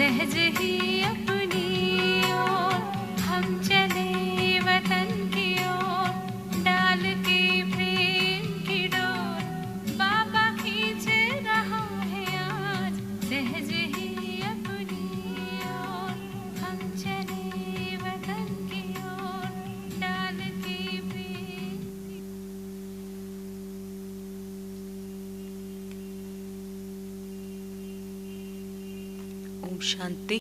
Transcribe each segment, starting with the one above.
सहज ही अपनी ओर हम चले वतन की ओर, डाल के प्रेम की डोर बाबा खींच रहा है आज। सहज ही अपनी ओर हम चले वतन की ओर, डाल के प्रेम। ಓಂ ಶಾಂತಿ.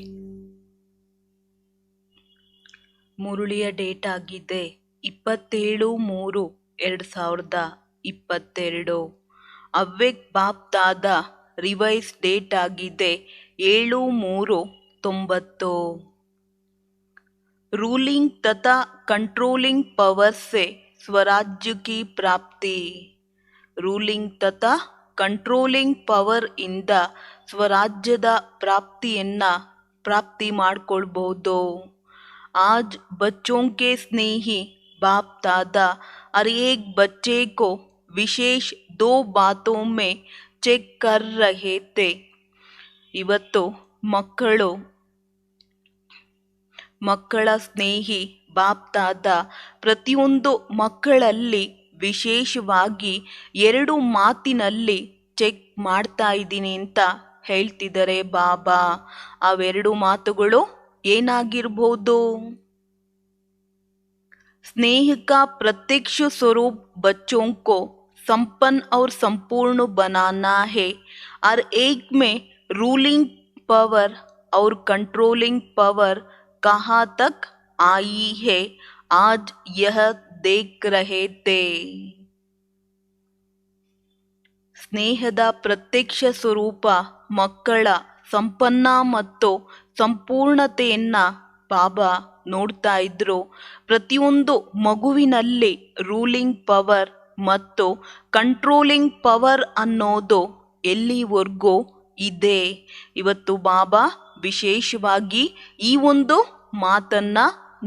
ಮುರುಳಿಯ ಡೇಟ್ ಆಗಿದೆ 27/3/2022. ಅವ್ವೆಕ್ ಬಾಪ್ ದಾದ ರಿವೈಸ್ ಡೇಟ್ ಆಗಿದೆ 7/3/90. रूलिंग तथा कंट्रोलिंग पावर से स्वराज्य की प्राप्ति. ರೂಲಿಂಗ್ ತಥಾ ಕಂಟ್ರೋಲಿಂಗ್ ಪವರ್ ಇಂದ ಸ್ವರಾಜ್ಯದ ಪ್ರಾಪ್ತಿ ಮಾಡ್ಕೊಳ್ಬಹುದು. आज बच्चों के स्नेही बाप दादा हर एक बच्चे को विशेष 2 बातों में चेक कर रहे थे. ಇವತ್ತು ಮಕ್ಕಳ ಸ್ನೇಹಿ ಬಾಪ್ ದಾದ ಪ್ರತಿಯೊಂದು ಮಕ್ಕಳಲ್ಲಿ ವಿಶೇಷವಾಗಿ 2 ಮಾತಿನಲ್ಲಿ ಚೆಕ್ ಮಾಡ್ತಾ ಇದ್ದೀನಿ ಅಂತ ಹೇಳ್ತಿದ್ದಾರೆ ಬಾಬಾ. ಅವೆರಡು ಮಾತುಗಳು ಏನಾಗಿರ್ಬೋದು? स्नेह का प्रत्यक्ष स्वरूप बच्चों को संपन्न और संपूर्ण बनाना है. हर एक में रूलिंग पावर और कंट्रोलिंग पावर कहाँ तक आई है, आज यह देख रहे थे. ಸ್ನೇಹದ ಪ್ರತ್ಯಕ್ಷ ಸ್ವರೂಪ ಮಕ್ಕಳ ಸಂಪನ್ನ ಮತ್ತು ಸಂಪೂರ್ಣತೆಯನ್ನ ಬಾಬಾ ನೋಡ್ತಾ ಇದ್ರು. ಪ್ರತಿಯೊಂದು ಮಗುವಿನಲ್ಲಿ ರೂಲಿಂಗ್ ಪವರ್ ಮತ್ತು ಕಂಟ್ರೋಲಿಂಗ್ ಪವರ್ ಅನ್ನೋದು ಎಲ್ಲಿವರೆಗೂ ಇದೆ. ಇವತ್ತು ಬಾಬಾ ವಿಶೇಷವಾಗಿ ಈ ಒಂದು ಮಾತನ್ನ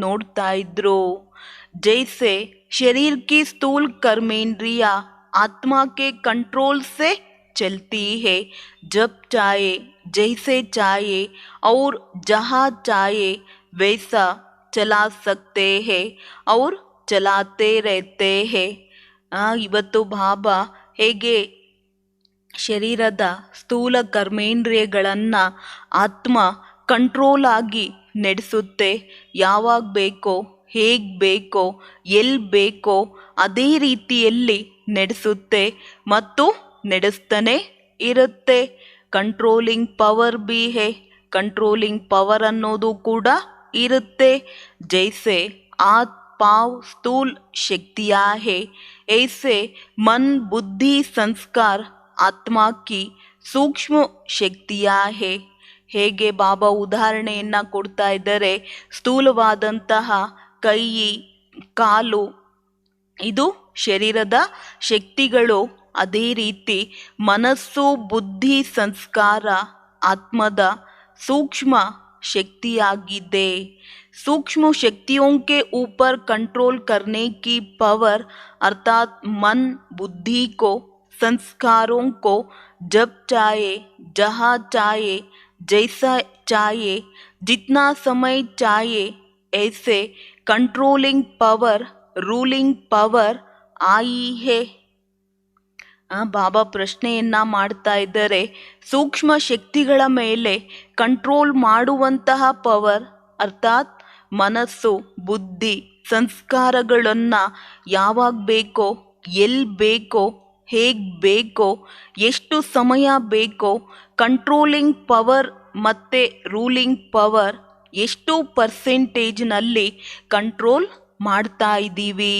ನೋಡ್ತಾ ಇದ್ರು. ಜೈಸೆ ಶರೀರ ಕಿ ಸ್ಥೂಲ ಕರ್ಮೇಂದ್ರಿಯ आत्मा के कंट्रोल से चलती है, जब चाहे जैसे चाहे और जहाँ चाहे वैसा चला सकते हैं और चलाते रहते हैं. ಇವತ್ತು ಬಾಬಾ ಹೇಗೆ ಶರೀರದ ಸ್ಥೂಲ ಕರ್ಮೇಂದ್ರಿಯಗಳನ್ನು ಆತ್ಮ ಕಂಟ್ರೋಲ್ ಆಗಿ ನಡೆಸುತ್ತೆ, ಯಾವಾಗ ಬೇಕೋ ಹೇಗೆ ಬೇಕೋ ಎಲ್ಲಿ ಬೇಕೋ ಅದೇ ರೀತಿಯಲ್ಲಿ ನಡೆಸುತ್ತೆ ಮತ್ತು ನಡೆಸ್ತಾನೆ ಇರುತ್ತೆ. Controlling power B A, controlling power ಅನ್ನೋದು ಕೂಡ ಇರುತ್ತೆ. ಜೈಸೆ ಆತ್ ಪಾವ್ ಸ್ಥೂಲ್ ಶಕ್ತಿಯಾ ಹೇ, ಐಸೆ ಮನ್ ಬುದ್ಧಿ ಸಂಸ್ಕಾರ ಆತ್ಮ ಕಿ ಸೂಕ್ಷ್ಮ ಶಕ್ತಿಯಾ ಹೇ. ಹೇಗೆ ಬಾಬಾ ಉದಾಹರಣೆಯನ್ನ ಕೊಡ್ತಾ ಇದ್ದಾರೆ, ಸ್ಥೂಲವಾದಂತಹ ಕೈ ಕಾಲು ಇದು ಶರೀರದ ಶಕ್ತಿಗಳು, ಅದೇ ರೀತಿ ಮನಸ್ಸು ಬುದ್ಧಿ ಸಂಸ್ಕಾರ ಆತ್ಮದ ಸೂಕ್ಷ್ಮ ಶಕ್ತಿಯಾಗಿದೆ. सूक्ष्म शक्तियों के ऊपर कंट्रोल करने की पावर अर्थात मन बुद्धि को संस्कारों को जब चाहे जहाँ चाहे जैसा चाहे जितना समय चाहे ऐसे कंट्रोलिंग पावर रूलिंग पावर आई है. ಬಾಬಾ ಪ್ರಶ್ನೆಯನ್ನ ಮಾಡ್ತಾ ಇದ್ದಾರೆ, ಸೂಕ್ಷ್ಮ ಶಕ್ತಿಗಳ ಮೇಲೆ ಕಂಟ್ರೋಲ್ ಮಾಡುವಂತಹ ಪವರ್ ಅರ್ಥಾತ್ ಮನಸ್ಸು ಬುದ್ಧಿ ಸಂಸ್ಕಾರಗಳನ್ನು ಯಾವಾಗ ಬೇಕೋ ಎಲ್ಲಿ ಬೇಕೋ ಹೇಗೆ ಬೇಕೋ ಎಷ್ಟು ಸಮಯ ಬೇಕೋ ಕಂಟ್ರೋಲಿಂಗ್ ಪವರ್ ಮತ್ತು ರೂಲಿಂಗ್ ಪವರ್ ಎಷ್ಟು ಪರ್ಸೆಂಟೇಜ್ನಲ್ಲಿ ಕಂಟ್ರೋಲ್ ಮಾಡ್ತಾ ಇದ್ದೀವಿ.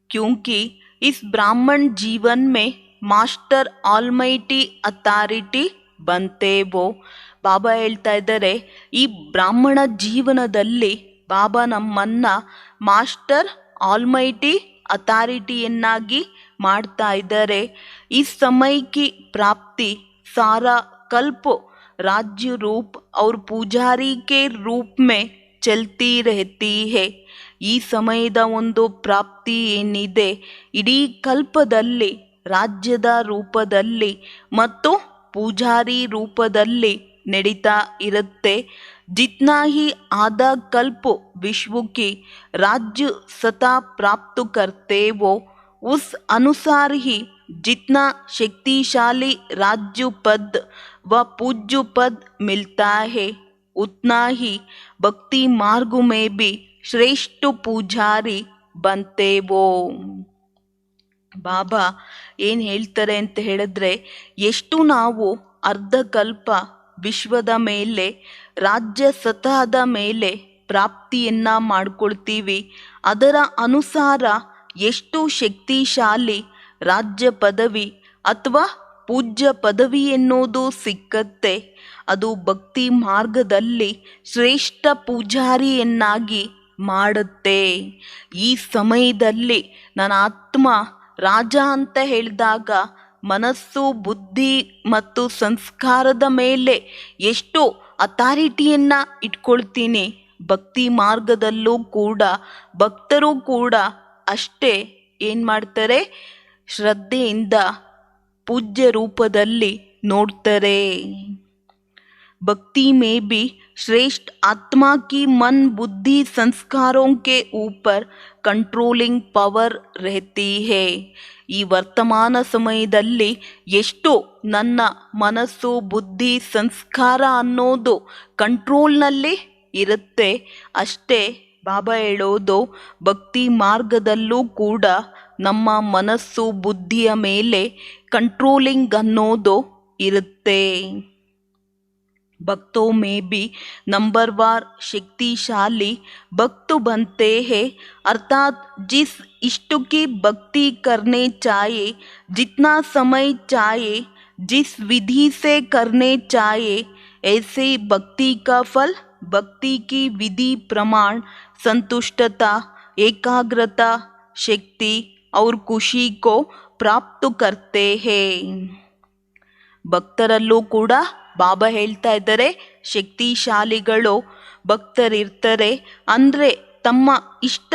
क्योंकि इस ब्राह्मण जीवन में मास्टर ಆಲ್ಮೈಟಿ ಅಥಾರಿಟಿ ಬಂತೆ ವೋ. ಬಾಬಾ ಹೇಳ್ತಾ ಇದ್ದಾರೆ, ಈ ಬ್ರಾಹ್ಮಣ ಜೀವನದಲ್ಲಿ ಬಾಬಾ ನಮ್ಮನ್ನ ಮಾಸ್ಟರ್ ಆಲ್ಮೈಟಿ ಅಥಾರಿಟಿಯನ್ನಾಗಿ ಮಾಡ್ತಾ ಇದ್ದಾರೆ. ಈ ಸಮಯಕ್ಕೆ ಪ್ರಾಪ್ತಿ ಸಾರಾ ಕಲ್ಪ राज्य रूप और पुजारी के रूप में चलती रहती है. ಈ ಸಮಯದ ಒಂದು ಪ್ರಾಪ್ತಿ ಏನಿದೆ, ಇಡೀ ಕಲ್ಪದಲ್ಲಿ ರಾಜ್ಯದ ರೂಪದಲ್ಲಿ ಮತ್ತು ಪೂಜಾರಿ ರೂಪದಲ್ಲಿ ನಡೀತಾ ಇರುತ್ತೆ. जितना ही आधा कल्प विश्व की राज्य सत्ता प्राप्त करते वो उस अनुसार ही जितना शक्तिशाली राज्य पद व पूज्य पद मिलता है उतना ही भक्ति मार्ग में भी श्रेष्ठ पूजारी बनते वो. ಬಾಬಾ ಏನು ಹೇಳ್ತಾರೆ ಅಂತ ಹೇಳಿದ್ರೆ, ಎಷ್ಟು ನಾವು ಅರ್ಧಕಲ್ಪ ವಿಶ್ವದ ಮೇಲೆ ರಾಜ್ಯ ಸತಹದ ಮೇಲೆ ಪ್ರಾಪ್ತಿಯನ್ನು ಮಾಡ್ಕೊಳ್ತೀವಿ, ಅದರ ಅನುಸಾರ ಎಷ್ಟು ಶಕ್ತಿಶಾಲಿ ರಾಜ್ಯ ಪದವಿ ಅಥವಾ ಪೂಜ್ಯ ಪದವಿ ಎನ್ನುವುದು ಸಿಕ್ಕತ್ತೆ. ಅದು ಭಕ್ತಿ ಮಾರ್ಗದಲ್ಲಿ ಶ್ರೇಷ್ಠ ಪೂಜಾರಿಯನ್ನಾಗಿ ಮಾಡುತ್ತೆ. ಈ ಸಮಯದಲ್ಲಿ ನನ್ನ ಆತ್ಮ ರಾಜ ಅಂತ ಹೇಳಿದಾಗ ಮನಸ್ಸು, ಬುದ್ಧಿ ಮತ್ತು ಸಂಸ್ಕಾರದ ಮೇಲೆ ಎಷ್ಟು ಅಥಾರಿಟಿಯನ್ನು ಇಟ್ಕೊಳ್ತೀನಿ, ಭಕ್ತಿ ಮಾರ್ಗದಲ್ಲೂ ಕೂಡ ಭಕ್ತರು ಕೂಡ ಅಷ್ಟೇ ಏನು ಮಾಡ್ತಾರೆ, ಶ್ರದ್ಧೆಯಿಂದ ಪೂಜ್ಯ ರೂಪದಲ್ಲಿ ನೋಡ್ತಾರೆ. भक्ति में भी श्रेष्ठ आत्मा की मन बुद्धि संस्कारों के ऊपर कंट्रोलिंग पवर रहती है. ಈ ವರ್ತಮಾನ ಸಮಯದಲ್ಲಿ ಎಷ್ಟು ನನ್ನ ಮನಸ್ಸು, ಬುದ್ಧಿ, ಸಂಸ್ಕಾರ ಅನ್ನೋದು ಕಂಟ್ರೋಲ್ನಲ್ಲಿ ಇರುತ್ತೆ, ಅಷ್ಟೇ ಬಾಬಾ ಹೇಳೋದು ಭಕ್ತಿ ಮಾರ್ಗದಲ್ಲೂ ಕೂಡ ನಮ್ಮ ಮನಸ್ಸು, ಬುದ್ಧಿಯ ಮೇಲೆ ಕಂಟ್ರೋಲಿಂಗ್ ಅನ್ನೋದು ಇರುತ್ತೆ. भक्तों में भी नंबरवार शक्तिशाली भक्त बनते हैं, अर्थात जिस इष्ट की भक्ति करने चाहिए, जितना समय चाहिए, जिस विधि से करने चाहिए, ऐसे भक्ति का फल भक्ति की विधि, प्रमाण, संतुष्टता, एकाग्रता, शक्ति और खुशी को प्राप्त करते हैं. ಭಕ್ತರಲ್ಲೂ ಕೂಡ ಬಾಬಾ ಹೇಳ್ತಾ ಇದ್ದಾರೆ, ಶಕ್ತಿಶಾಲಿಗಳು ಭಕ್ತರಿರ್ತಾರೆ. ಅಂದರೆ ತಮ್ಮ ಇಷ್ಟ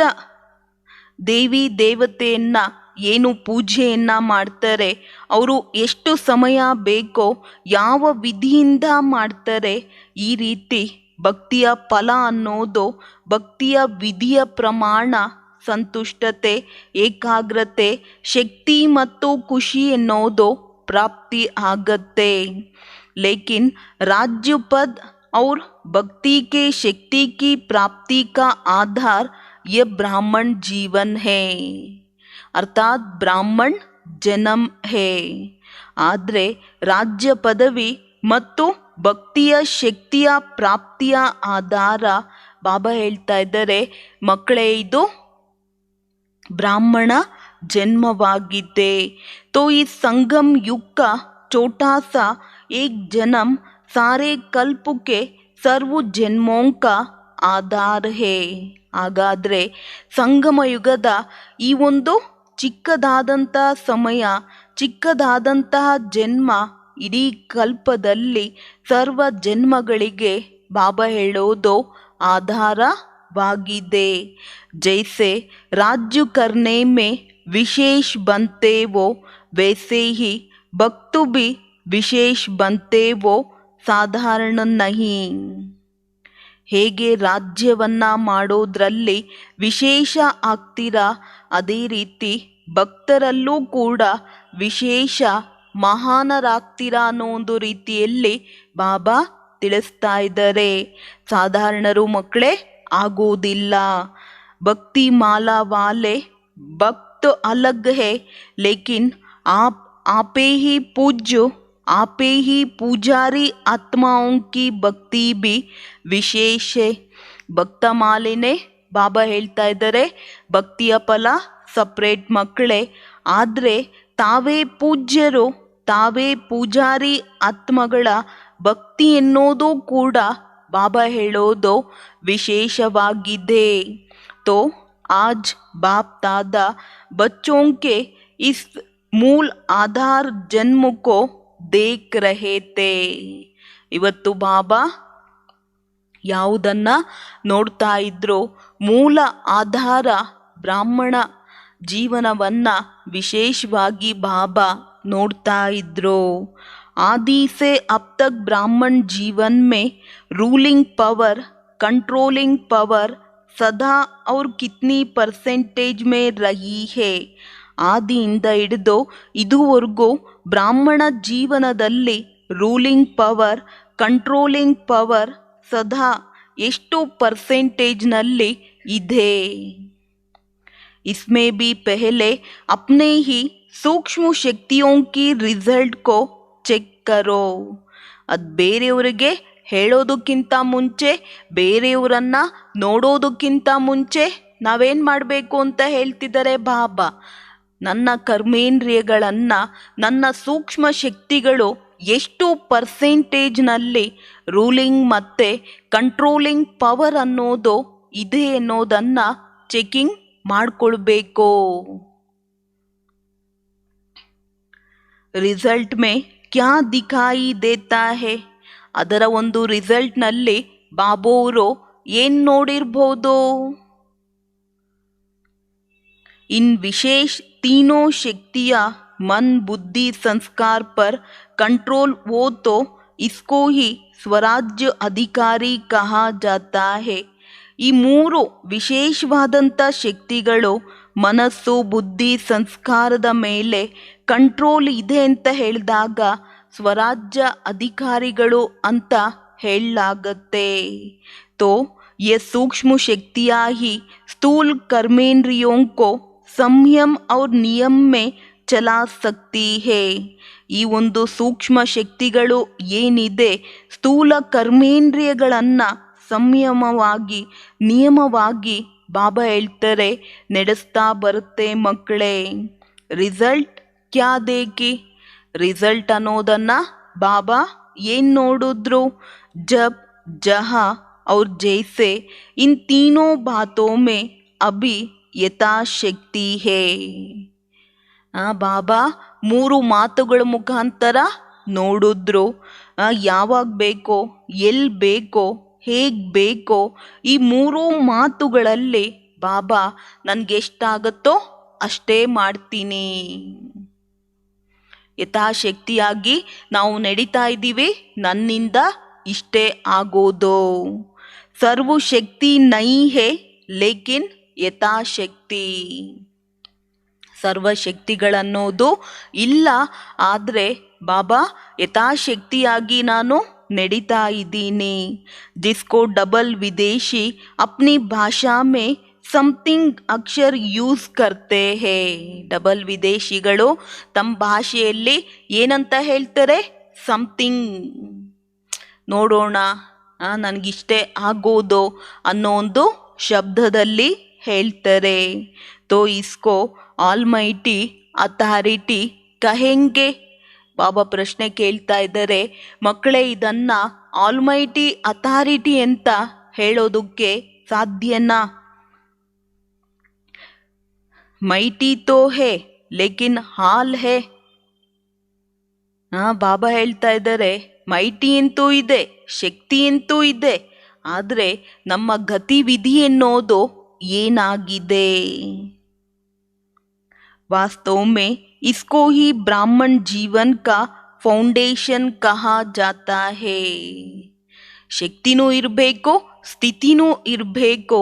ದೇವಿ ದೇವತೆಯನ್ನು ಏನು ಪೂಜೆಯನ್ನು ಮಾಡ್ತಾರೆ, ಅವರು ಎಷ್ಟು ಸಮಯ ಬೇಕೋ ಯಾವ ವಿಧಿಯಿಂದ ಮಾಡ್ತಾರೆ, ಈ ರೀತಿ ಭಕ್ತಿಯ ಫಲ ಅನ್ನೋದು, ಭಕ್ತಿಯ ವಿಧಿಯ ಪ್ರಮಾಣ, ಸಂತುಷ್ಟತೆ, ಏಕಾಗ್ರತೆ, ಶಕ್ತಿ ಮತ್ತು ಖುಷಿ ಎನ್ನುವುದು प्राप्ति आगते. लेकिन राज्य पद और भक्ति के शक्ति की प्राप्ति का आधार ये ब्राह्मण जीवन है, अर्थात ब्राह्मण जन्म है. ಆದರೆ ರಾಜ್ಯ ಪದವಿ ಮತ್ತು ಭಕ್ತಿಯ ಶಕ್ತಿಯ ಪ್ರಾಪ್ತಿಯ ಆಧಾರ ಬಾಬಾ ಹೇಳ್ತಾ ಇದ್ದಾರೆ, ಮಕ್ಕಳೇ ಇದು ಬ್ರಾಹ್ಮಣ जन्मवागिते. तो इस संगम युग का छोटा सा एक जन्म सारे कल्प के सर्व जन्मों का ಆಧಾರ ಹೇ. ಹಾಗಾದರೆ ಸಂಗಮ ಯುಗದ ಈ ಒಂದು ಚಿಕ್ಕದಾದಂತಹ ಸಮಯ, ಚಿಕ್ಕದಾದಂತಹ ಜನ್ಮ ಇಡೀ ಕಲ್ಪದಲ್ಲಿ ಸರ್ವ ಜನ್ಮಗಳಿಗೆ ಬಾಬಾ ಹೇಳೋದು ಆಧಾರವಾಗಿದೆ. ಜೈಸೆ ರಾಜ್ಯ ಕರ್ನೆ ಮೇ विशेष बनते वो वैसे ही भक्त भी विशेष बनते वो ಸಾಧಾರಣ ನಹಿ. ಹೇಗೆ ರಾಜ್ಯವನ್ನು ಮಾಡೋದ್ರಲ್ಲಿ ವಿಶೇಷ ಆಗ್ತೀರಾ, ಅದೇ ರೀತಿ ಭಕ್ತರಲ್ಲೂ ಕೂಡ ವಿಶೇಷ ಮಹಾನರಾಗ್ತೀರಾ ಅನ್ನೋ ಒಂದು ರೀತಿಯಲ್ಲಿ ಬಾಬಾ ತಿಳಿಸ್ತಾ ಇದ್ದಾರೆ. ಸಾಧಾರಣರು ಮಕ್ಕಳೇ ಆಗೋದಿಲ್ಲ. ಭಕ್ತಿ ಮಾಲಾ ವಾಲೆ ಭಕ್ತ अलग है, लेकिन आपे ही पूज्य, आपे ही पुजारी आत्माओं की भक्ति भी विशेष है. ಭಕ್ತ ಮಾಲೆನೇ ಬಾಬಾ ಹೇಳ್ತಾ ಇದ್ದಾರೆ, ಭಕ್ತಿಯ ಫಲ ಸಪ್ರೇಟ್ ಮಕ್ಕಳೇ, ಆದರೆ ತಾವೇ ಪೂಜ್ಯರು, ತಾವೇ ಪೂಜಾರಿ ಆತ್ಮಗಳ ಭಕ್ತಿ ಎನ್ನೋದು ಕೂಡ ಬಾಬಾ ಹೇಳೋದು ವಿಶೇಷವಾಗಿದೆ. तो आज बाप दादा बच्चों के इस मूल आधार जन्म को देख रहे थे. ಇವತ್ತು ಬಾಬಾ ಯಾವುದನ್ನು ನೋಡ್ತಾ ಇದ್ರು, ಮೂಲ ಆಧಾರ ಬ್ರಾಹ್ಮಣ ಜೀವನವನ್ನು ವಿಶೇಷವಾಗಿ ಬಾಬಾ ನೋಡ್ತಾ ಇದ್ರು. आदि से अब तक ब्राह्मण जीवन में रूलिंग पावर, कंट्रोलिंग पावर सदा और कितनी परसेंटेज में रही है? ಆದಿಯಿಂದ ಹಿಡಿದು ಇದುವರೆಗೂ ಬ್ರಾಹ್ಮಣ ಜೀವನದಲ್ಲಿ ರೂಲಿಂಗ್ ಪವರ್, ಕಂಟ್ರೋಲಿಂಗ್ ಪವರ್ ಸದಾ ಎಷ್ಟು ಪರ್ಸೆಂಟೇಜ್ನಲ್ಲಿ ಇದೆ? इसमें भी पहले अपने ही सूक्ष्म शक्तियों की रिजल्ट को ಚೆಕ್ ಕರೋ. ಅದು ಬೇರೆಯವರಿಗೆ ಹೇಳೋದಕ್ಕಿಂತ ಮುಂಚೆ, ಬೇರೆಯವರನ್ನ ನೋಡೋದಕ್ಕಿಂತ ಮುಂಚೆ ನಾವೇನು ಮಾಡಬೇಕು ಅಂತ ಹೇಳ್ತಿದ್ದಾರೆ ಬಾಬಾ? ನನ್ನ ಕರ್ಮೇಂದ್ರಿಯಗಳನ್ನು, ನನ್ನ ಸೂಕ್ಷ್ಮ ಶಕ್ತಿಗಳು ಎಷ್ಟು ಪರ್ಸೆಂಟೇಜ್ನಲ್ಲಿ ರೂಲಿಂಗ್ ಮತ್ತು ಕಂಟ್ರೋಲಿಂಗ್ ಪವರ್ ಅನ್ನೋದು ಇದೆ ಅನ್ನೋದನ್ನು ಚೆಕಿಂಗ್ ಮಾಡ್ಕೊಳ್ಬೇಕು. ರಿಸಲ್ಟ್ ಮೇ ಕ್ಯಾ ದಿಖಾಯಿ ದೇತಾ ಹೇ? ಅದರ ಒಂದು ರಿಸಲ್ಟ್ನಲ್ಲಿ ಬಾಬೋರು ಏನು ನೋಡಿರ್ಬೋದು? इन विशेष तीनों शक्तियाँ मन, बुद्धि, संस्कार पर कंट्रोल हो तो इसको ही ಸ್ವರಾಜ್ಯ ಅಧಿಕಾರಿ ಕಹಾ ಜಾತಾ ಹೇ. ಈ ಮೂರು ವಿಶೇಷವಾದಂಥ ಶಕ್ತಿಗಳು ಮನಸ್ಸು, ಬುದ್ಧಿ, ಸಂಸ್ಕಾರದ ಮೇಲೆ ಕಂಟ್ರೋಲ್ ಇದೆ ಅಂತ ಹೇಳಿದಾಗ ಸ್ವರಾಜ್ಯ ಅಧಿಕಾರಿಗಳು ಅಂತ ಹೇಳಲಾಗತ್ತೆ. ತೋ ये सूक्ष्म शक्तियाँ ही स्थूल कर्मेंद्रियों को संयम और नियम में ಚಲಾ ಸಕ್ತಿ ಹೇ. ಈ ಒಂದು ಸೂಕ್ಷ್ಮ ಶಕ್ತಿಗಳು ಏನಿದೆ, ಸ್ಥೂಲ ಕರ್ಮೇಂದ್ರಿಯಗಳನ್ನು ಸಂಯಮವಾಗಿ, ನಿಯಮವಾಗಿ ಬಾಬಾ ಹೇಳ್ತಾರೆ ನಡೆಸ್ತಾ ಬರುತ್ತೆ ಮಕ್ಕಳೇ. ರಿಸಲ್ಟ್ ಕ್ಯಾ ದೇಕಿ? ರಿಸಲ್ಟ್ ಅನ್ನೋದನ್ನು ಬಾಬಾ ಏನು ನೋಡಿದ್ರು? ಜಬ್, ಜಹಾ और जैसे इन तीनों बातों में अभी ಯಥಾಶಕ್ತಿ ಹೇ. ಬಾಬಾ ಮೂರು ಮಾತುಗಳ ಮುಖಾಂತರ ನೋಡಿದ್ರು. ಯಾವಾಗ ಬೇಕೋ, ಎಲ್ಲಿ ಬೇಕೋ, ಹೇಗೆ ಬೇಕೋ, ಈ ಮೂರೂ ಮಾತುಗಳಲ್ಲಿ ಬಾಬಾ ನನಗೆಷ್ಟಾಗತ್ತೋ ಅಷ್ಟೇ ಮಾಡ್ತೀನಿ. ಯಥಾಶಕ್ತಿಯಾಗಿ ನಾವು ನಡೀತಾ ಇದ್ದೀವಿ, ನನ್ನಿಂದ ಇಷ್ಟೇ ಆಗೋದು. ಸರ್ವಶಕ್ತಿ ನೈ ಹೇ ಲೇಕಿನ್ ಯಥಾಶಕ್ತಿ. ಸರ್ವಶಕ್ತಿಗಳನ್ನೋದು ಇಲ್ಲ, ಆದರೆ ಬಾಬಾ ಯಥಾಶಕ್ತಿಯಾಗಿ ನಾನು ನಡೀತಾ ಇದ್ದೀನಿ. ಜಿಸ್ಕೋ ಡಬಲ್ ವಿದೇಶಿ ಅಪ್ನಿ ಭಾಷಾ ಮೇ ಸಮಥಿಂಗ್ ಅಕ್ಷರ್ ಯೂಸ್ ಕರ್ತೆ ಹೇ. ಡಬಲ್ ವಿದೇಶಿಗಳು ತಮ್ಮ ಭಾಷೆಯಲ್ಲಿ ಏನಂತ ಹೇಳ್ತಾರೆ? ಸಮಥಿಂಗ್. ನೋಡೋಣ, ನನಗಿಷ್ಟೇ ಆಗೋದು ಅನ್ನೋ ಒಂದು ಶಬ್ದದಲ್ಲಿ ಹೇಳ್ತಾರೆ. ತೋ ಇಸ್ಕೋ ಆಲ್ಮೈಟಿ ಅಥಾರಿಟಿ ಕಹೆಂಗೆ? ಬಾಬಾ ಪ್ರಶ್ನೆ ಕೇಳ್ತಾ ಇದ್ದಾರೆ, ಮಕ್ಕಳೇ ಇದನ್ನು ಆಲ್ಮೈಟಿ ಅಥಾರಿಟಿ ಅಂತ ಹೇಳೋದಕ್ಕೆ ಸಾಧ್ಯನಾ? ಮೈಟಿ ತೋ ಹೇ ಲೇಕಿನ್ ಹಾಲ್ ಹೇ. ಬಾಬಾ ಹೇಳ್ತಾ ಇದ್ದಾರೆ ಮೈಟಿ ಅಂತೂ ಇದೆ, ಶಕ್ತಿ ಅಂತೂ ಇದೆ, ಆದರೆ ನಮ್ಮ ಗತಿವಿಧಿ ಎನ್ನೋದು ಏನಾಗಿದೆ? वास्तव में इसको ही ब्राह्मण जीवन का ಫೌಂಡೇಶನ್ ಕಹಾ ಜಾತಾ ಹೇ. ಶಕ್ತಿನೂ ಇರಬೇಕು, ಸ್ಥಿತಿನೂ ಇರಬೇಕು.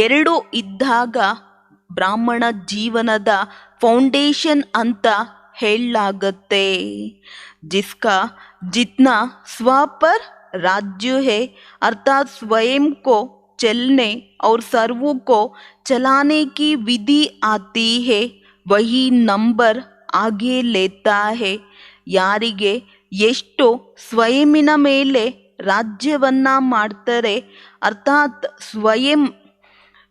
ಎರಡೂ ಇದ್ದಾಗ ಬ್ರಾಹ್ಮಣ ಜೀವನದ ಫೌಂಡೇಶನ್ ಅಂತ ಹೇಳಲಾಗತ್ತೆ. ಜಿಸ್ಕಾ जितना स्व पर राज्य है अर्थात स्वयं को चलने और सर्वों को चलाने की विधि आती है वही ನಂಬರ್ ಆगे लेता है. ಯಾರಿಗೆ ಎಷ್ಟು ಸ್ವಯಂನ ಮೇಲೆ ರಾಜ್ಯವನ್ನ ಮಾಡ್ತಾರೆ, ಅರ್ಥಾತ್ ಸ್ವಯಂ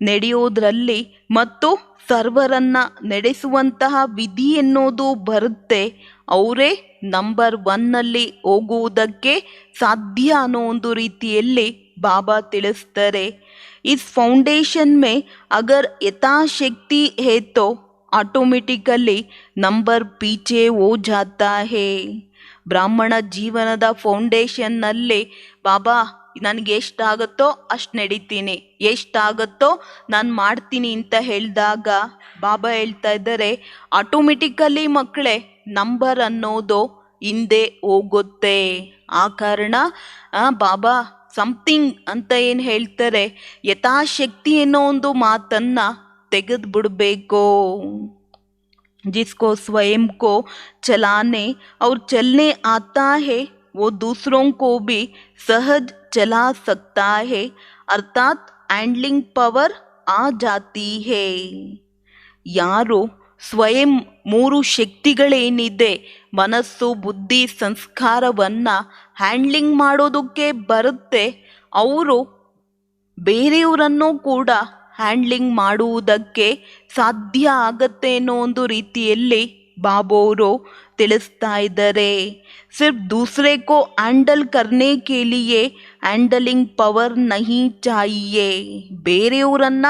ನಡೆಯೋದ್ರಲ್ಲಿ ಮತ್ತು ಸರ್ವರನ್ನ ನಡೆಸುವಂತಹ ವಿಧಿ ಎನ್ನುವುದು ಬರುತ್ತೆ, ಅವರೇ ನಂಬರ್ 1ನಲ್ಲಿ ಹೋಗುವುದಕ್ಕೆ ಸಾಧ್ಯ ಅನ್ನೋ ಒಂದು ರೀತಿಯಲ್ಲಿ ಬಾಬಾ ತಿಳಿಸ್ತಾರೆ. इस फाउंडेशन में अगर यथाशक्ति है तो ಆಟೋಮೆಟಿಕಲಿ ನಂಬರ್ ಪೀಚೆ ಹೋ ಜಾತಾ ಹೇ. ಬ್ರಾಹ್ಮಣ ಜೀವನದ ಫೌಂಡೇಶನ್ನಲ್ಲಿ ಬಾಬಾ ನನಗೆ ಎಷ್ಟಾಗುತ್ತೋ ಅಷ್ಟು ನಡೀತೀನಿ, ಎಷ್ಟಾಗುತ್ತೋ ನಾನು ಮಾಡ್ತೀನಿ ಅಂತ ಹೇಳಿದಾಗ ಬಾಬಾ ಹೇಳ್ತಾ ಇದ್ದಾರೆ ಆಟೋಮೆಟಿಕಲಿ ಮಕ್ಕಳೇ ನಂಬರ್ ಅನ್ನೋದು ಹಿಂದೆ ಹೋಗುತ್ತೆ. ಆ ಕಾರಣ ಬಾಬಾ ಸಮಥಿಂಗ್ ಅಂತ ಏನು ಹೇಳ್ತಾರೆ, ಯಥಾಶಕ್ತಿ ಅನ್ನೋ ಒಂದು ಮಾತನ್ನ ತೆಗೆದು ಬಿಡಬೇಕು. जिसको स्वयं को चलाने और चलने आता है वो दूसरों को भी सहज चला सकता है, अर्थात हैंडलिंग पावर आ जाती है. ಯಾರು ಸ್ವಯಂ ಮೂರು ಶಕ್ತಿಗಳೇನಿದೆ ಮನಸ್ಸು ಬುದ್ಧಿ ಸಂಸ್ಕಾರವನ್ನು ಹ್ಯಾಂಡ್ಲಿಂಗ್ ಮಾಡೋದಕ್ಕೆ ಬರುತ್ತೆ, ಅವರು ಬೇರೆಯವರನ್ನು ಕೂಡ ಹ್ಯಾಂಡ್ಲಿಂಗ್ ಮಾಡುವುದಕ್ಕೆ ಸಾಧ್ಯ ಆಗತ್ತೆ ಅನ್ನೋ ಒಂದು ರೀತಿಯಲ್ಲಿ ಬಾಬೋರು ತಿಳಿಸ್ತಾ ಇದ್ದಾರೆ. ಸಿರ್ಫ್ दूसरे को ಹ್ಯಾಂಡಲ್ करने के लिए ಹ್ಯಾಂಡಲಿಂಗ್ ಪವರ್ नहीं चाहिए. ಬೇರೆಯವರನ್ನ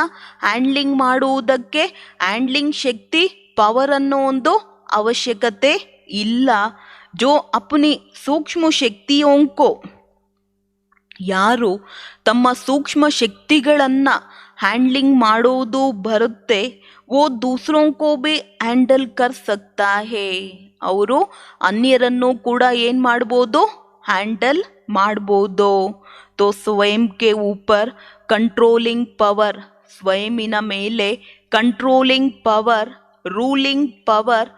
ಹ್ಯಾಂಡ್ಲಿಂಗ್ ಮಾಡುವುದಕ್ಕೆ ಹ್ಯಾಂಡ್ಲಿಂಗ್ ಶಕ್ತಿ ಪವರ್ ಅನ್ನೋ ಒಂದು ಅವಶ್ಯಕತೆ ಇಲ್ಲ. ಜೋ ಅಪ್ನಿ ಸೂಕ್ಷ್ಮ ಶಕ್ತಿಯೋं को ಯಾರು ತಮ್ಮ ಸೂಕ್ಷ್ಮ ಶಕ್ತಿಗಳನ್ನು ಹ್ಯಾಂಡ್ಲಿಂಗ್ ಮಾಡೋದು ಬರುತ್ತೆ, वो दूसरों को भी ಹ್ಯಾಂಡಲ್ कर सकता है. ಅವರು ಅನ್ಯರನ್ನು ಕೂಡ ಏನು ಮಾಡ್ಬೋದು, ಹ್ಯಾಂಡಲ್ ಮಾಡ್ಬೋದು. ತೋ ಸ್ವಯಂ ಕೆ ಊಪರ್ ಕಂಟ್ರೋಲಿಂಗ್ ಪವರ್, ಸ್ವಯಂನ ಮೇಲೆ ಕಂಟ್ರೋಲಿಂಗ್ ಪವರ್, ರೂಲಿಂಗ್ ಪವರ್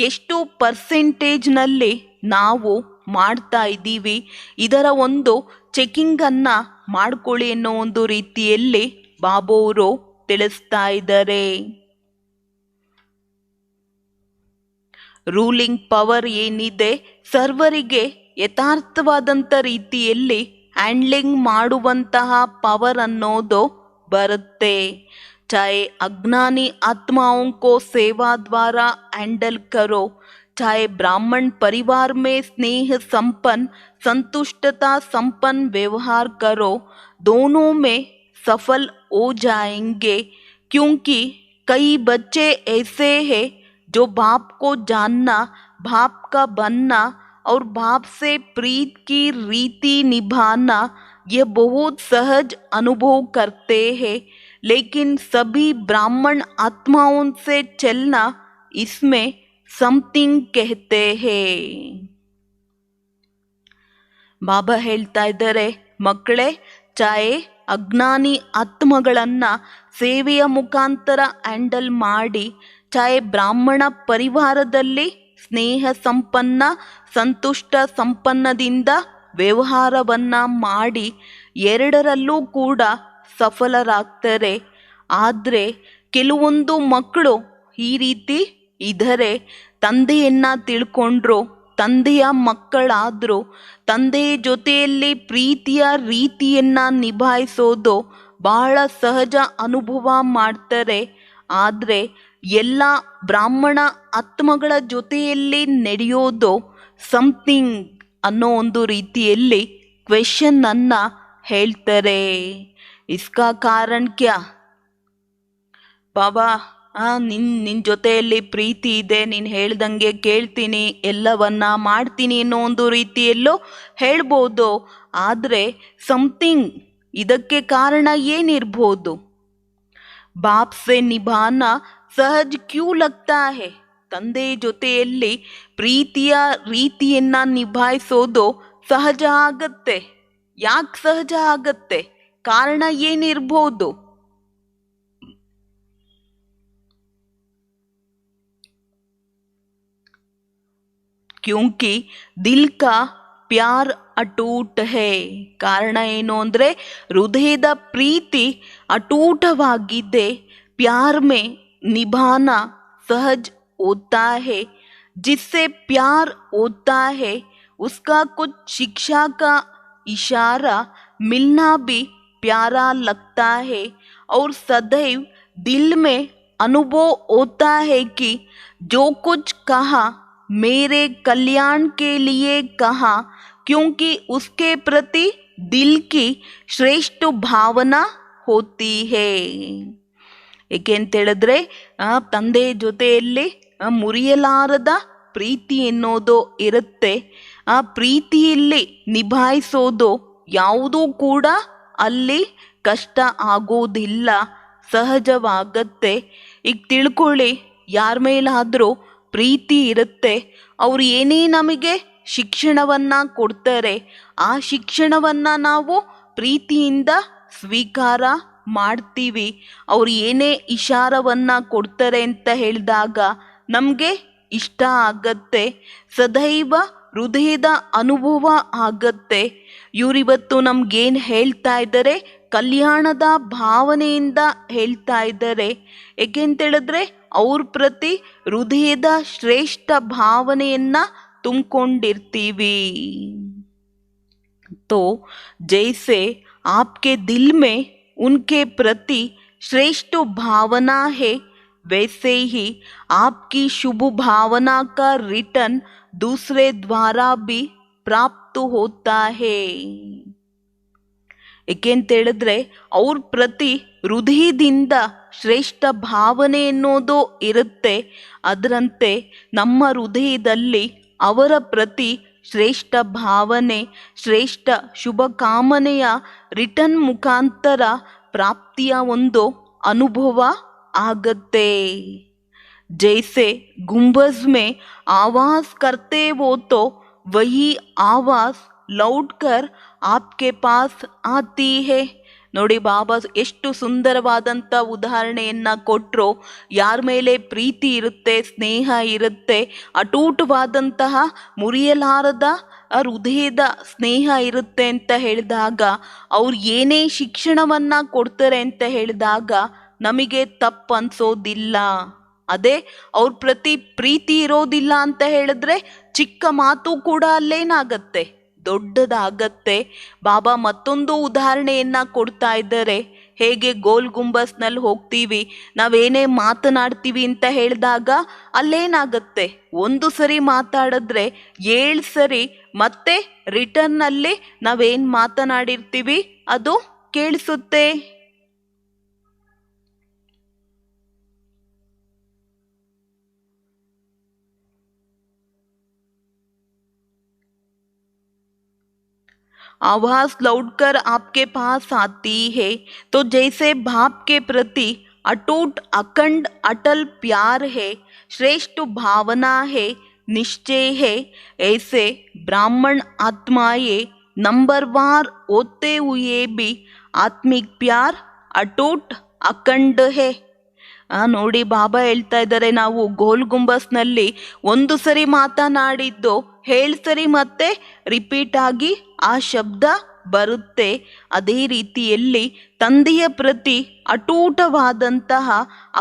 ಎಷ್ಟು ಪರ್ಸೆಂಟೇಜ್ನಲ್ಲಿ ನಾವು ಮಾಡ್ತಾ ಇದ್ದೀವಿ, ಇದರ ಒಂದು ಚೆಕಿಂಗನ್ನು ಮಾಡ್ಕೊಳ್ಳಿ ಅನ್ನೋ ಒಂದು ರೀತಿಯಲ್ಲಿ ಬಾಬೋರು ತಿಳಿಸ್ತಾ ಇದ್ದಾರೆ. ರೂಲಿಂಗ್ ಪವರ್ ಏನಿದೆ ಸರ್ವರಿಗೆ ಯಥಾರ್ಥವಾದಂಥ ರೀತಿಯಲ್ಲಿ ಹ್ಯಾಂಡ್ಲಿಂಗ್ ಮಾಡುವಂತಹ ಪವರ್ ಅನ್ನೋದು ಬರುತ್ತೆ. ಚಾಹೆ ಅಜ್ಞಾನಿ ಆತ್ಮಾओं को सेवा द्वारा हैंडल करो, चाहे ब्राह्मण परिवार में स्नेह संपन्न संतुष्टता संपन्न व्यवहार करो, दोनों में सफल हो जाएंगे. क्योंकि कई बच्चे ऐसे हैं जो बाप को जानना, बाप का बनना और बाप से प्रीत की रीति निभाना ये बहुत सहज अनुभव करते हैं, लेकिन सभी ब्राह्मण आत्माओं से चलना इसमें समथिंग कहते हैं. ಬಾಬಾ ಹೇಳ್ತಾ ಇದ್ದಾರೆ, ಮಕ್ಕಳೇ, ಚಾಹೆ ಅಜ್ಞಾನಿ ಆತ್ಮಗಳನ್ನು ಸೇವೆಯ ಮುಖಾಂತರ ಹ್ಯಾಂಡಲ್ ಮಾಡಿ, ಚಾಹೆ ಬ್ರಾಹ್ಮಣ ಪರಿವಾರದಲ್ಲಿ ಸ್ನೇಹ ಸಂಪನ್ನ ಸಂತುಷ್ಟ ಸಂಪನ್ನದಿಂದ ವ್ಯವಹಾರವನ್ನು ಮಾಡಿ ಎರಡರಲ್ಲೂ ಕೂಡ ಸಫಲರಾಗ್ತಾರೆ. ಆದರೆ ಕೆಲವೊಂದು ಮಕ್ಕಳು ಈ ರೀತಿ ಇದ್ದಾರೆ, ತಂದೆಯನ್ನು ತಿಳ್ಕೊಂಡ್ರು, ತಂದೆಯ ಮಕ್ಕಳಾದರು, ತಂದೆಯ ಜೊತೆಯಲ್ಲಿ ಪ್ರೀತಿಯ ರೀತಿಯನ್ನು ನಿಭಾಯಿಸೋದು ಬಹಳ ಸಹಜ ಅನುಭವ ಮಾಡ್ತಾರೆ. ಆದರೆ ಎಲ್ಲ ಬ್ರಾಹ್ಮಣ ಆತ್ಮಗಳ ಜೊತೆಯಲ್ಲಿ ನಡೆಯೋದು ಸಮಥಿಂಗ್ ಅನ್ನೋ ಒಂದು ರೀತಿಯಲ್ಲಿ ಕ್ವೆಶನನ್ನು ಹೇಳ್ತಾರೆ. ಇಸ್ಕಾ ಕಾರಣ ಕ್ಯಾ ಬಾಬಾ, ನಿನ್ನ ಜೊತೆಯಲ್ಲಿ ಪ್ರೀತಿ ಇದೆ, ನೀನು ಹೇಳ್ದಂಗೆ ಕೇಳ್ತೀನಿ, ಎಲ್ಲವನ್ನ ಮಾಡ್ತೀನಿ ಅನ್ನೋ ಒಂದು ರೀತಿಯಲ್ಲೂ ಹೇಳ್ಬೋದು. ಆದರೆ ಸಮಥಿಂಗ್, ಇದಕ್ಕೆ ಕಾರಣ ಏನಿರ್ಬೋದು? ಬಾಪ್ ಸೆ ನಿಭಾನ ಸಹಜ್ ಕ್ಯೂ ಲಗ್ತಾ ಹೇ, ತಂದೆ ಜೊತೆಯಲ್ಲಿ ಪ್ರೀತಿಯ ರೀತಿಯನ್ನು ನಿಭಾಯಿಸೋದು ಸಹಜ ಆಗತ್ತೆ. ಯಾಕೆ ಸಹಜ ಆಗತ್ತೆ? ಕಾರಣ ಏನಿರ್ಬೋದು? ಕ್ಯೂಂಕಿ ದಿಲ್ ಕಾ ಪ್ಯಾರ್ ಅಟೂಟ್ ಹೇ. ಕಾರಣ ಏನು ಅಂದರೆ ಹೃದಯದ ಪ್ರೀತಿ ಅಟೂಟವಾಗಿದೆ. ಪ್ಯಾರ್ ಮೇ ನಿಭಾನಾ ಸಹಜ್ ಹೋತಾ ಹೇ. जिससे प्यार होता है उसका कुछ शिक्षा का इशारा मिलना भी प्यारा लगता है, और सदैव दिल में अनुभव होता है कि जो कुछ कहा मेरे कल्याण के लिए कहा, क्योंकि उसके प्रति दिल की श्रेष्ठ भावना होती है. ಏಕೆ ಅಂತ ಹೇಳಿದ್ರೆ ತಂದೆ ಜೊತೆಯಲ್ಲಿ ಮುರಿಯಲಾರದ ಪ್ರೀತಿ ಎನ್ನೋದು ಇರುತ್ತೆ. ಆ ಪ್ರೀತಿಯಲ್ಲಿ ನಿಭಾಯಿಸೋದು ಯಾವುದೂ ಕೂಡ ಅಲ್ಲಿ ಕಷ್ಟ ಆಗೋದಿಲ್ಲ, ಸಹಜವಾಗತ್ತೆ. ಈಗ ತಿಳ್ಕೊಳ್ಳಿ, ಯಾರ ಮೇಲಾದರೂ ಪ್ರೀತಿ ಇರುತ್ತೆ, ಅವ್ರು ಏನೇ ನಮಗೆ ಶಿಕ್ಷಣವನ್ನು ಕೊಡ್ತಾರೆ. ಆ ಶಿಕ್ಷಣವನ್ನು ನಾವು ಪ್ರೀತಿಯಿಂದ ಸ್ವೀಕಾರ ಮಾಡ್ತೀವಿ. ಅವ್ರು ಏನೇ ಇಶಾರವನ್ನು ಕೊಡ್ತಾರೆ ಅಂತ ಹೇಳಿದಾಗ ನಮಗೆ ಇಷ್ಟ ಆಗತ್ತೆ, ಸದೈವ ಹೃದಯದ ಅನುಭವ ಆಗತ್ತೆ. ಇವರಿವತ್ತು ನಮ್ಗೇನು ಹೇಳ್ತಾ ಇದ್ದಾರೆ, ಕಲ್ಯಾಣದ ಭಾವನೆಯಿಂದ ಹೇಳ್ತಾ ಇದ್ದಾರೆ. ಏಕೆಂತೇಳಿದ್ರೆ ಅವ್ರ ಪ್ರತಿ ಹೃದಯದ ಶ್ರೇಷ್ಠ ಭಾವನೆಯನ್ನು ತುಂಬಿಕೊಂಡಿರ್ತೀವಿ. तो जैसे आपके दिल में उनके प्रति श्रेष्ठ भावना है, वैसे ही आपकी शुभ भावना का रिटर्न दूसरे द्वारा भी प्राप्त होता है. ಏಕೆಂತೇಳಿದ್ರೆ ಅವ್ರ ಪ್ರತಿ ಹೃದಯದಿಂದ ಶ್ರೇಷ್ಠ ಭಾವನೆ ಎನ್ನುವುದು ಇರುತ್ತೆ. ಅದರಂತೆ ನಮ್ಮ ಹೃದಯದಲ್ಲಿ ಅವರ ಪ್ರತಿ ಶ್ರೇಷ್ಠ ಭಾವನೆ, ಶ್ರೇಷ್ಠ ಶುಭ ಕಾಮನೆಯ ರಿಟರ್ನ್ ಮುಖಾಂತರ ಪ್ರಾಪ್ತಿಯ ಒಂದು ಅನುಭವ ಆಗತ್ತೆ. जैसे गुंबज में आवाज़ करते वो तो वही आवाज़ लौटकर आपके पास आती है. ನೋಡಿ ಬಾಬಾ ಎಷ್ಟು ಸುಂದರವಾದಂಥ ಉದಾಹರಣೆಯನ್ನು ಕೊಟ್ಟರು. ಯಾರ ಮೇಲೆ ಪ್ರೀತಿ ಇರುತ್ತೆ, ಸ್ನೇಹ ಇರುತ್ತೆ, ಅಟೂಟವಾದಂತಹ ಮುರಿಯಲಾರದ ಹೃದಯದ ಸ್ನೇಹ ಇರುತ್ತೆ ಅಂತ ಹೇಳಿದಾಗ, ಅವ್ರು ಏನೇ ಶಿಕ್ಷಣವನ್ನು ಕೊಡ್ತಾರೆ ಅಂತ ಹೇಳಿದಾಗ ನಮಗೆ ತಪ್ಪು ಅನ್ಸೋದಿಲ್ಲ. ಅದೇ ಅವ್ರ ಪ್ರತಿ ಪ್ರೀತಿ ಇರೋದಿಲ್ಲ ಅಂತ ಹೇಳಿದ್ರೆ ಚಿಕ್ಕ ಮಾತು ಕೂಡ ಅಲ್ಲೇನಾಗತ್ತೆ, ದೊಡ್ಡದಾಗತ್ತೆ. ಬಾಬಾ ಮತ್ತೊಂದು ಉದಾಹರಣೆಯನ್ನು ಕೊಡ್ತಾ ಇದ್ದಾರೆ. ಹೇಗೆ ಗೋಲ್ ಗುಂಬಸ್ನಲ್ಲಿ ಹೋಗ್ತೀವಿ, ನಾವೇನೇ ಮಾತನಾಡ್ತೀವಿ ಅಂತ ಹೇಳಿದಾಗ ಅಲ್ಲೇನಾಗತ್ತೆ, ಒಂದು ಸರಿ ಮಾತಾಡಿದ್ರೆ 7 ಸರಿ ಮತ್ತೆ ರಿಟರ್ನಲ್ಲಿ ನಾವೇನು ಮಾತನಾಡಿರ್ತೀವಿ ಅದು ಕೇಳಿಸುತ್ತೆ. आवाज़ लौटकर आपके पास आती है. तो जैसे बाप के प्रति अटूट अखंड अटल प्यार है, श्रेष्ठ भावना है, निश्चय है, ऐसे ब्राह्मण आत्माएं नंबरवार होते हुए भी आत्मिक प्यार अटूट अखंड है. ನೋಡಿ ಬಾಬಾ ಹೇಳ್ತಾ ಇದ್ದಾರೆ, ನಾವು ಗೋಲ್ ಗುಂಬಸ್ನಲ್ಲಿ ಒಂದು ಸರಿ ಮಾತನಾಡಿದ್ದು 7 ಸರಿ ಮತ್ತೆ ರಿಪೀಟ್ ಆಗಿ ಆ ಶಬ್ದ ಬರುತ್ತೆ. ಅದೇ ರೀತಿಯಲ್ಲಿ ತಂದೆಯ ಪ್ರತಿ ಅಟೂಟವಾದಂತಹ,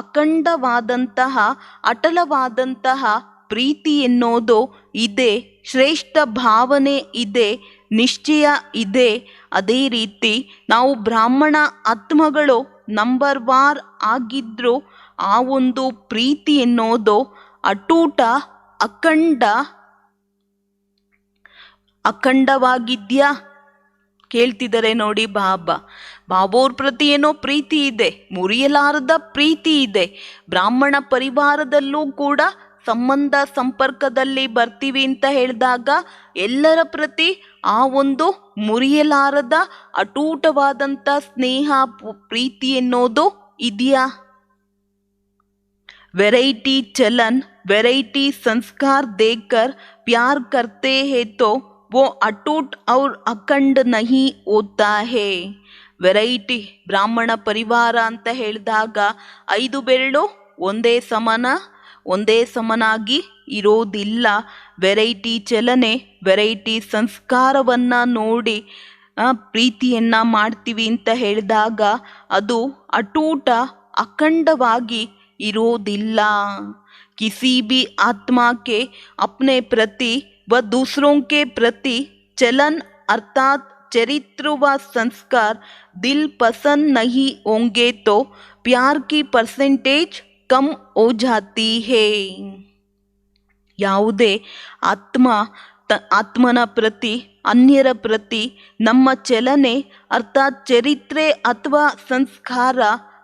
ಅಖಂಡವಾದಂತಹ, ಅಟಲವಾದಂತಹ ಪ್ರೀತಿ ಎನ್ನೋದು ಇದೆ, ಶ್ರೇಷ್ಠ ಭಾವನೆ ಇದೆ, ನಿಶ್ಚಯ ಇದೆ. ಅದೇ ರೀತಿ ನಾವು ಬ್ರಾಹ್ಮಣ ಆತ್ಮಗಳು ನಂಬರ್ ವಾರ್ ಆಗಿದ್ರು ಆ ಒಂದು ಪ್ರೀತಿ ಎನ್ನೋದು ಅಟೂಟ ಅಖಂಡವಾಗಿದ್ಯಾ ಕೇಳ್ತಿದ್ದಾರೆ ನೋಡಿ ಬಾಬಾ. ಬಾಬೋರ್ ಪ್ರತಿ ಏನೋ ಪ್ರೀತಿ ಇದೆ, ಮುರಿಯಲಾರದ ಪ್ರೀತಿ ಇದೆ. ಬ್ರಾಹ್ಮಣ ಪರಿವಾರದಲ್ಲೂ ಕೂಡ ಸಂಬಂಧ ಸಂಪರ್ಕದಲ್ಲಿ ಬರ್ತೀವಿ ಅಂತ ಹೇಳಿದಾಗ ಎಲ್ಲರ ಪ್ರತಿ ಆ ಒಂದು ಮುರಿಯಲಾರದ ಅಟೂಟವಾದಂಥ ಸ್ನೇಹ ಪ್ರೀತಿ ಎನ್ನೋದು ಇದೆಯಾ? वैरायटी चलन, वैरायटी संस्कार देकर प्यार करते हैं तो वो अटूट और अखंड नहीं होता है. ವೆರೈಟಿ ಬ್ರಾಹ್ಮಣ ಪರಿವಾರ ಅಂತ ಹೇಳಿದಾಗ 5 ಬೆರಳು ಒಂದೇ ಸಮನಾಗಿ ಇರೋದಿಲ್ಲ. ವೆರೈಟಿ ಚಲನೆ, ವೆರೈಟಿ ಸಂಸ್ಕಾರವನ್ನು ನೋಡಿ ಪ್ರೀತಿಯನ್ನು ಮಾಡ್ತೀವಿ ಅಂತ ಹೇಳಿದಾಗ ಅದು ಅಟೂಟ ಅಖಂಡವಾಗಿ ಇರೋದಿಲ್ಲ. किसी भी आत्मा के अपने प्रति व दूसरों के प्रति चलन अर्थात चरित्र व संस्कार दिल पसंद नहीं होंगे तो प्यार की परसेंटेज कम हो जाती है. ಯಾವುದೇ ಆತ್ಮನ ಪ್ರತಿ, ಅನ್ಯರ ಪ್ರತಿ ನಮ್ಮ ಚಲನೆ ಅರ್ಥಾತ್ ಚರಿತ್ರೆ ಅಥವಾ ಸಂಸ್ಕಾರ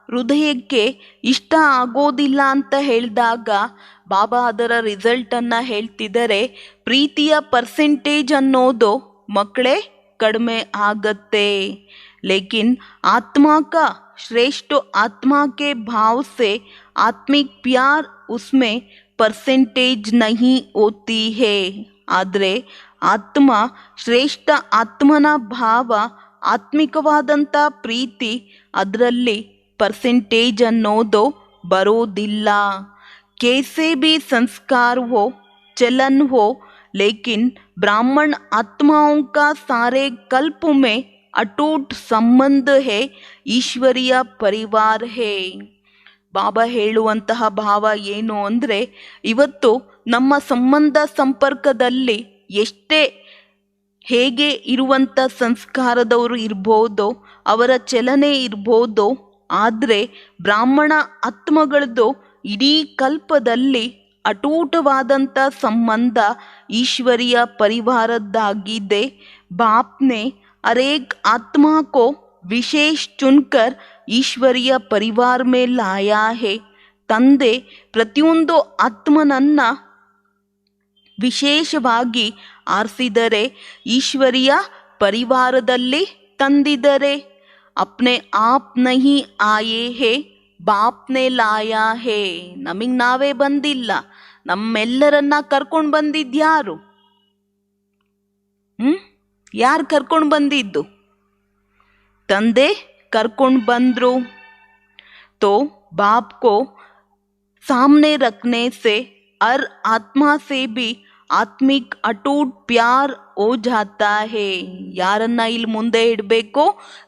ಹೃದಯಕ್ಕೆ ಇಷ್ಟ ಆಗೋದಿಲ್ಲ ಅಂತ ಹೇಳಿದಾಗ ಬಾಬಾ ಅದರ ರಿಸಲ್ಟನ್ನು ಹೇಳ್ತಿದ್ದಾರೆ. ಪ್ರೀತಿಯ ಪರ್ಸೆಂಟೇಜ್ ಅನ್ನೋದು ಮಕ್ಕಳೇ ಕಡಿಮೆ ಆಗತ್ತೆ. लेकिन आत्मा का श्रेष्ठ आत्मा के भाव से आत्मिक प्यार उसमें परसेंटेज नहीं होती है. ಆದರೆ ಆತ್ಮ ಶ್ರೇಷ್ಠ ಆತ್ಮನ ಭಾವ, ಆತ್ಮಿಕವಾದಂಥ ಪ್ರೀತಿ, ಅದರಲ್ಲಿ ಪರ್ಸೆಂಟೇಜ್ ಅನ್ನೋದು ಬರೋದಿಲ್ಲ. कैसे भी संस्कार हो, चलन हो, लेकिन ब्राह्मण आत्माओं का सारे कल्प में अटूट संबंध है, ಈಶ್ವರೀಯ ಪರಿವಾರ ಹೇ. ಬಾಬಾ ಹೇಳುವಂತಹ ಭಾವ ಏನು ಅಂದರೆ, ಇವತ್ತು ನಮ್ಮ ಸಂಬಂಧ ಸಂಪರ್ಕದಲ್ಲಿ ಎಷ್ಟೇ ಹೇಗೆ ಇರುವಂಥ ಸಂಸ್ಕಾರದವರು ಇರ್ಬೋದು, ಅವರ ಚಲನೆ ಇರ್ಬೋದು, ಆದರೆ ಬ್ರಾಹ್ಮಣ ಆತ್ಮಗಳದ್ದು ಇಡೀ ಕಲ್ಪದಲ್ಲಿ ಅಟೂಟವಾದಂಥ ಸಂಬಂಧ ಈಶ್ವರೀಯ ಪರಿವಾರದ್ದಾಗಿದೆ. बाप ने हर एक आत्मा को विशेष चुनकर ಈಶ್ವರೀಯ ಪರಿವಾರ में लाया है. ತಂದೆ ಪ್ರತಿಯೊಂದು ಆತ್ಮನನ್ನ ವಿಶೇಷವಾಗಿ ಆರಿಸಿದರೆ ಈಶ್ವರೀಯ ಪರಿವಾರದಲ್ಲಿ ತಂದಿದರೆ. अपने आप नहीं आए हैं, ಬಾಪ್ನೆ ಲಾಯಾ ಹೇ. ನಮಗೆ ನಾವೇ ಬಂದಿಲ್ಲ, ನಮ್ಮೆಲ್ಲರನ್ನ ಕರ್ಕೊಂಡು ಬಂದಿದ್ಯಾರು? ಯಾರು ಕರ್ಕೊಂಡು ಬಂದಿದ್ದು? ತಂದೆ ಕರ್ಕೊಂಡು ಬಂದ್ರು. तो बाप को सामने रखने से हर आत्मा से भी ಆತ್ಮಿಕ್ ಅಟೂಟ್ ಪ್ಯಾರ್ ಓ ಜಾತಾ ಹೇ. ಯಾರನ್ನ ಇಲ್ಲಿ ಮುಂದೆ ಇಡಬೇಕು?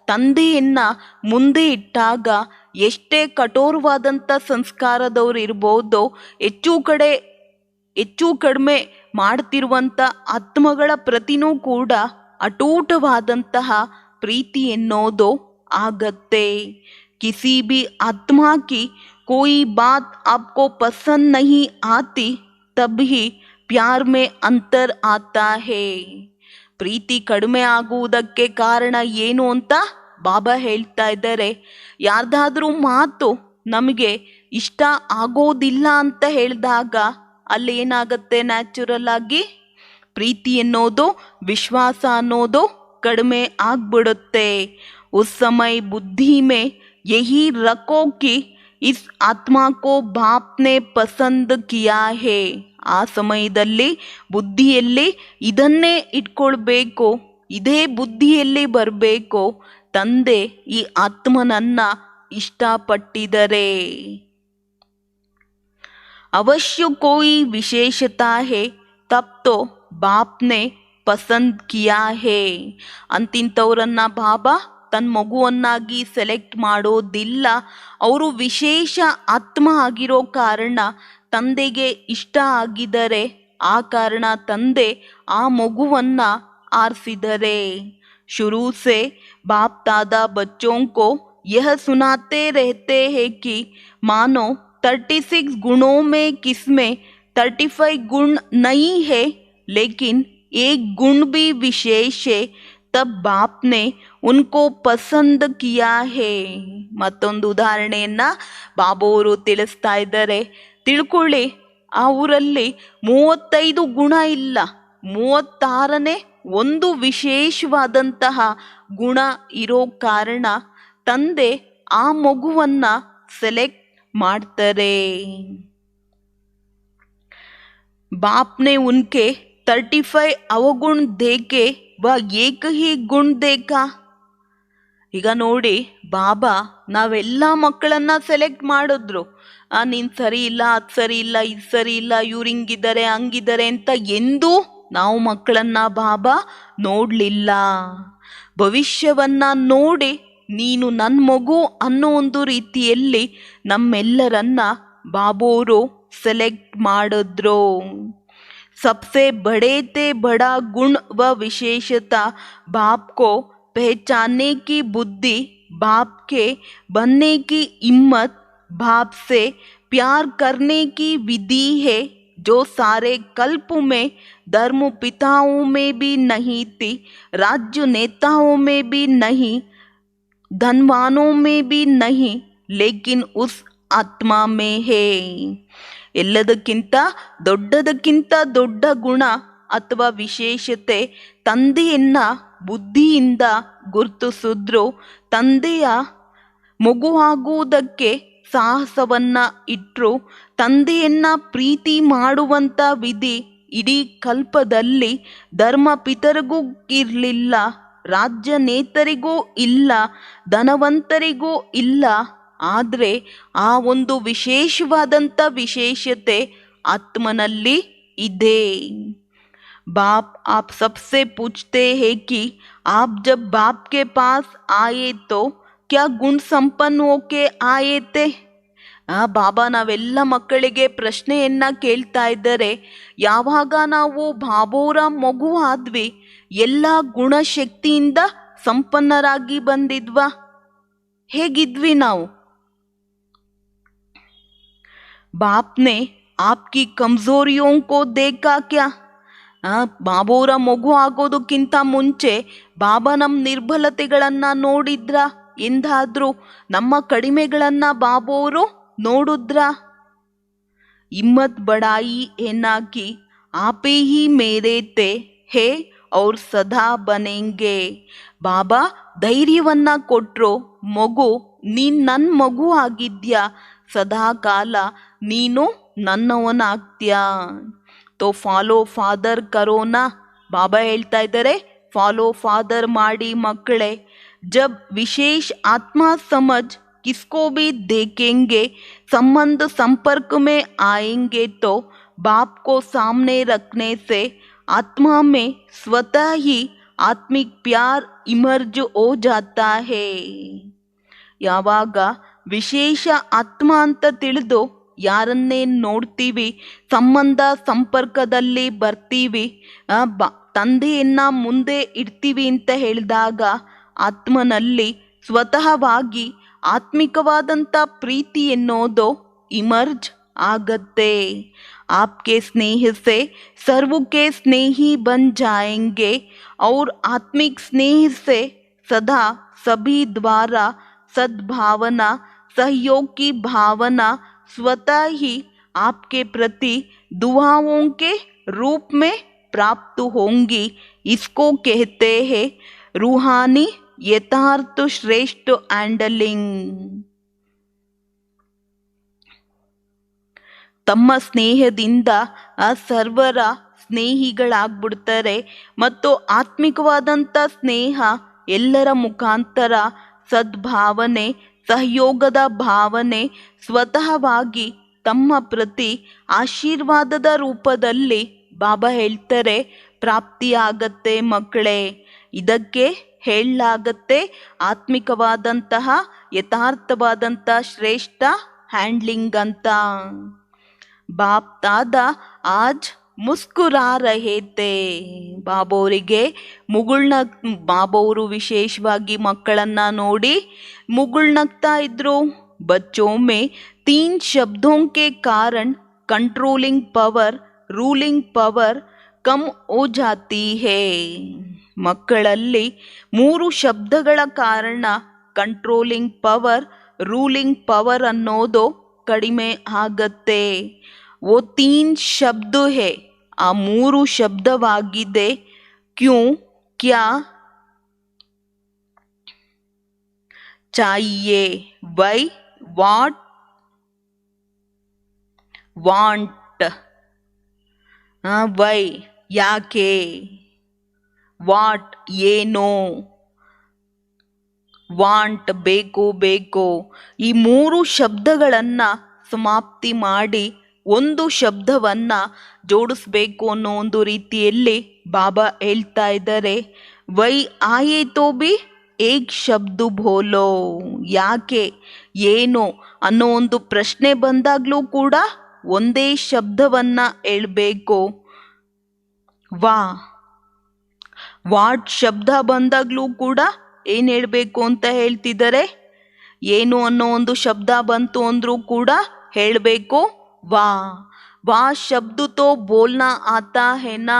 ತಂದೆಯನ್ನ ಮುಂದೆ ಇಟ್ಟಾಗ ಎಷ್ಟೇ ಕಠೋರವಾದಂಥ ಸಂಸ್ಕಾರದವ್ರು ಇರ್ಬೋದು, ಹೆಚ್ಚು ಕಡಿಮೆ ಮಾಡ್ತಿರುವಂಥ ಆತ್ಮಗಳ ಪ್ರತಿನೂ ಕೂಡ ಅಟೂಟವಾದಂತಹ ಪ್ರೀತಿ ಎನ್ನೋದು ಆಗತ್ತೆ. ಕಿಸಿ ಬಿ ಆತ್ಮಾ ಕಿ ಕೋಯಿ ಬಾತ್ ಆಪ್ಕೋ ಪಸಂದ್ ನಹಿ ಆತಿ, ತಬ್ ಹಿ ಪ್ಯಾರ್ ಮೇ ಅಂತರ್ ಆತಾ ಹೇ. ಪ್ರೀತಿ ಕಡಿಮೆ ಆಗುವುದಕ್ಕೆ ಕಾರಣ ಏನು ಅಂತ ಬಾಬಾ ಹೇಳ್ತಾ ಇದ್ದಾರೆ. ಯಾರ್ದಾದ್ರೂ ಮಾತು ನಮಗೆ ಇಷ್ಟ ಆಗೋದಿಲ್ಲ ಅಂತ ಹೇಳಿದಾಗ ಅಲ್ಲಿ ಏನಾಗತ್ತೆ? ನ್ಯಾಚುರಲ್ ಆಗಿ ಪ್ರೀತಿ ಅನ್ನೋದು, ವಿಶ್ವಾಸ ಅನ್ನೋದು ಕಡಿಮೆ ಆಗ್ಬಿಡುತ್ತೆ. ಉಸ್ ಸಮಯ ಬುದ್ಧಿ ಮೇ ಯಹಿ ರಖೋ ಕಿ ಇಸ್ ಆತ್ಮಾ ಕೋ ಬಾಪ್ ನೆ ಪಸಂದ್ ಕಿಯಾ ಹೇ. ಆ ಸಮಯದಲ್ಲಿ ಬುದ್ಧಿಯಲ್ಲಿ ಇದನ್ನೇ ಇಟ್ಕೊಳ್ಬೇಕು, ಇದೇ ಬುದ್ಧಿಯಲ್ಲಿ ಬರಬೇಕು, ತಂದೆ ಈ ಆತ್ಮನನ್ನ ಇಷ್ಟಪಟ್ಟಿದರೆ. ಅವಶ್ಯ ಕೋಯಿ ವಿಶೇಷತಾ ಹೇ, ತಬ್ ತೋ ಬಾಪ್ನೆ ಪಸಂದ್ ಕಿಯಾ ಹೇ. ಅಂತಿಂಥವ್ರನ್ನ ಬಾಬಾ ತನ್ನ ಮಗುವನ್ನಾಗಿ ಸೆಲೆಕ್ಟ್ ಮಾಡೋದಿಲ್ಲ. ಅವರು ವಿಶೇಷ ಆತ್ಮ ಆಗಿರೋ ಕಾರಣ ತಂದೆಗೆ ಇಷ್ಟ ಆಗಿದರೆ, ಆ ಕಾರಣ ತಂದೆ ಆ ಮಗುವನ್ನ ಆರಿಸಿದರೆ. ಶುರು से बाप दादा बच्चों को यह सुनाते रहते हैं कि मानो 36 गुणों में किसमें 35 गुण नहीं है, लेकिन एक गुण भी विशेष है, तब बाप ने उनको पसंद किया है. ಮತ್ತೊಂದು ಉದಾಹರಣೆಯನ್ನ ಬಾಬೋರು ತಿಳಿಸ್ತಾ ಇದ್ದಾರೆ. ತಿಳ್ಕೊಳ್ಳಿ, ಆ ಊರಲ್ಲಿ 35 ಗುಣ ಇಲ್ಲ, 36ನೇ ಒಂದು ವಿಶೇಷವಾದಂತಹ ಗುಣ ಇರೋ ಕಾರಣ ತಂದೆ ಆ ಮಗುವನ್ನ ಸೆಲೆಕ್ಟ್ ಮಾಡ್ತಾರೆ. बाप ने उनके 35 अवगुण देके वह एक ही गुण देखा. ಈಗ ನೋಡಿ, ಬಾಬಾ ನಾವೆಲ್ಲ ಮಕ್ಕಳನ್ನ ಸೆಲೆಕ್ಟ್ ಮಾಡಿದ್ರು. ನೀನು ಸರಿ ಇಲ್ಲ, ಅದು ಸರಿ ಇಲ್ಲ, ಇದು ಸರಿ ಇಲ್ಲ, ಇವ್ರು ಹಿಂಗಿದ್ದಾರೆ ಹಂಗಿದ್ದಾರೆ ಅಂತ ಎಂದೂ ನಾವು ಮಕ್ಕಳನ್ನ ಬಾಬಾ ನೋಡಲಿಲ್ಲ. ಭವಿಷ್ಯವನ್ನ ನೋಡಿ ನೀನು ನನ್ನ ಮಗು ಅನ್ನೋ ಒಂದು ರೀತಿಯಲ್ಲಿ ನಮ್ಮೆಲ್ಲರನ್ನ ಬಾಬೋರು ಸೆಲೆಕ್ಟ್ ಮಾಡಿದ್ರು. सबसे बड़े ते बड़ा गुण व विशेषता बाप को पहचानने की बुद्धि, बाप के बनने की हिम्मत, बाप से प्यार करने की विधि है, जो सारे कल्प में धर्म पिताओं में भी नहीं थी, राज्य नेताओं में भी नहीं, धनवानों में भी नहीं, लेकिन उस आत्मा में है. ಎಲ್ಲದಕ್ಕಿಂತ ದೊಡ್ಡ ಗುಣ ಅಥವಾ ವಿಶೇಷತೆ ತಂದೆಯನ್ನ ಬುದ್ಧಿಯಿಂದ ಗುರುತಿಸಿದ್ರು. ತಂದೆಯ ಮಗು ಆಗುವುದಕ್ಕೆ ಸಾಹಸವನ್ನ ಇಟ್ಟರು. ತಂದೆಯನ್ನ ಪ್ರೀತಿ ಮಾಡುವಂಥ ವಿಧಿ ಇಡೀ ಕಲ್ಪದಲ್ಲಿ ಧರ್ಮ ಪಿತರಿಗೂ ಇರಲಿಲ್ಲ, ರಾಜ್ಯ ನೇತರಿಗೂ ಇಲ್ಲ, ಧನವಂತರಿಗೂ ಇಲ್ಲ. ಆದರೆ ಆ ಒಂದು ವಿಶೇಷವಾದಂಥ ವಿಶೇಷತೆ ಆತ್ಮನಲ್ಲಿ ಇದೆ. बाप आप सबसे पूछते हैं कि आप जब बाप के पास आए तो क्या गुण संपन्न होके आए थे? ಬಾಬಾ ನಾವೆಲ್ಲ ಮಕ್ಕಳಿಗೆ ಪ್ರಶ್ನೆಯನ್ನ ಕೇಳ್ತಾ ಇದ್ದಾರೆ, ಯಾವಾಗ ನಾವು ಬಾಬೋರ ಮಗು ಆದ್ವಿ ಎಲ್ಲ ಗುಣಶಕ್ತಿಯಿಂದ ಸಂಪನ್ನರಾಗಿ ಬಂದಿದ್ವಾ? ಹೇಗಿದ್ವಿ ನಾವು? बाप ने आपकी कमजोरियों को देखा क्या? ಬಾಬೋರ ಮಗು ಆಗೋದಕ್ಕಿಂತ ಮುಂಚೆ ಬಾಬಾ ನಮ್ಮ ನಿರ್ಬಲತೆಗಳನ್ನ ನೋಡಿದ್ರ ಎಂದಾದ್ರೂ? ನಮ್ಮ ಕಡಿಮೆಗಳನ್ನ ಬಾಬೋರು ನೋಡಿದ್ರ? ಹಿಮ್ಮತ್ ಬಡಾಯಿ ಏನಾಕಿ ಆಪೇ ಹಿ ಮೇರೆ ತೇ ಹೇ ಅವ್ರ ಸದಾ ಬನೆಂಗೆ. ಬಾಬಾ ಧೈರ್ಯವನ್ನ ಕೊಟ್ರು, ಮಗು ನೀನ್ ನನ್ನ ಮಗು ಆಗಿದ್ಯಾ, ಸದಾ ಕಾಲ ನೀನು ನನ್ನವನಾಗ್ತೀಯಾ. ತೋ ಫಾಲೋ ಫಾದರ್ ಕರೋನಾ. ಬಾಬಾ ಹೇಳ್ತಾ ಇದ್ದಾರೆ, ಫಾಲೋ ಫಾದರ್ ಮಾಡಿ ಮಕ್ಕಳೇ. जब विशेष आत्मा समझ किसको भी देखेंगे, संबंध संपर्क में आएंगे तो बाप को सामने रखने से आत्मा में स्वतः ही आत्मिक प्यार इमर्ज हो जाता है. ಯಾವಾಗ ವಿಶೇಷ ಆತ್ಮ ಅಂತ ತಿಳಿದು ಯಾರನ್ನೇ ನೋಡ್ತೀವಿ, ಸಂಬಂಧ ಸಂಪರ್ಕದಲ್ಲಿ ಬರ್ತೀವಿ, ತಂದೆಯನ್ನ ಮುಂದೆ ಇಡ್ತೀವಿ ಅಂತ ಹೇಳಿದಾಗ ಆತ್ಮನಲ್ಲಿ ಸ್ವತಃವಾಗಿ ಆತ್ಮಿಕವಾದಂಥ ಪ್ರೀತಿ ಎನ್ನೋದು ಇಮರ್ಜ್ ಆಗತ್ತೆ. आपके स्नेह से सर्व के स्नेही बन जाएंगे और आत्मिक स्नेह से सदा सभी द्वारा सद्भावना सहयोग की भावना स्वतः ही आपके प्रति दुआओं के रूप में प्राप्त होंगी. इसको कहते हैं रूहानी यथार्थ श्रेष्ठ हैंडलिंग. ತಮ್ಮ ಸ್ನೇಹದಿಂದ ಆ ಸರ್ವರ ಸ್ನೇಹಿಗಳಾಗ್ಬಿಡ್ತಾರೆ ಮತ್ತು ಆತ್ಮಿಕವಾದಂಥ ಸ್ನೇಹ ಎಲ್ಲರ ಮುಖಾಂತರ ಸದ್ಭಾವನೆ ಸಹಯೋಗದ ಭಾವನೆ ಸ್ವತಃವಾಗಿ ತಮ್ಮ ಪ್ರತಿ ಆಶೀರ್ವಾದದ ರೂಪದಲ್ಲಿ ಬಾಬಾ ಹೇಳ್ತಾರೆ ಪ್ರಾಪ್ತಿಯಾಗತ್ತೆ ಮಕ್ಕಳೇ. ಇದಕ್ಕೆ ಹೇಳಲಾಗತ್ತೆ ಆತ್ಮಿಕವಾದಂತಹ ಯಥಾರ್ಥವಾದಂಥ ಶ್ರೇಷ್ಠ ಹ್ಯಾಂಡ್ಲಿಂಗ್ ಅಂತ. ಬಾಪ್ ದಾದಾ ಆಜ್ ಮುಸ್ಕುರಾ ರಹೇ ತೇ. ಬಾಬೋರಿಗೆ ಬಾಬೋರು ವಿಶೇಷವಾಗಿ ಮಕ್ಕಳನ್ನ ನೋಡಿ ಮುಗುಳ್ನಗ್ತಾ ಇದ್ರು. बच्चों में 3 शब्दों के कारण कंट्रोलिंग पावर रूलिंग पावर कम हो जाती है. ಮಕ್ಕಳಲ್ಲಿ 3 ಶಬ್ದಗಳ ಕಾರಣ ಕಂಟ್ರೋಲಿಂಗ್ ಪವರ್ ರೂಲಿಂಗ್ ಪವರ್ ಅನ್ನೋದು ಕಡಿಮೆ ಆಗತ್ತೆ. वो 3 ಶಬ್ದ है, ಆ 3 ಶಬ್ದವಾಗಿದೆ ಕ್ಯೂ, ಕ್ಯಾ, चाहिए, वೈ, ವಾಟ್, ವಾಂಟ್. ವೈ ಯಾಕೆ, ವಾಟ್ ಏನು, ವಾಂಟ್ ಬೇಕು ಬೇಕು. ಈ 3 ಶಬ್ದಗಳನ್ನ ಸಮಾಪ್ತಿ ಮಾಡಿ ಒಂದು ಶಬ್ದವನ್ನ ಜೋಡಿಸ್ಬೇಕು ಅನ್ನೋ ಒಂದು ರೀತಿಯಲ್ಲಿ ಬಾಬಾ ಹೇಳ್ತಾ ಇದ್ದಾರೆ. ವೈ ಆಯೇ ತೋ ಬಿ ಏಕ್ ಶಬ್ದ ಬೋಲೋ. ಯಾಕೆ ಏನು ಅನ್ನೋ ಒಂದು ಪ್ರಶ್ನೆ ಬಂದಾಗಲೂ ಕೂಡ ಒಂದೇ ಶಬ್ದವನ್ನ ಹೇಳ್ಬೇಕು. ವಾ ವಾಟ್ ಶಬ್ದ ಬಂದಾಗಲೂ ಕೂಡ ಏನು ಹೇಳಬೇಕು ಅಂತ ಹೇಳ್ತಿದ್ದಾರೆ. ಏನು ಅನ್ನೋ ಒಂದು ಶಬ್ದ ಬಂತು ಅಂದ್ರೂ ಕೂಡ ಹೇಳಬೇಕು ವಾ. ವಾ ಶಬ್ದ ತೋ ಬೋಲ್ನಾ ಆತಾ ಹೇನಾ.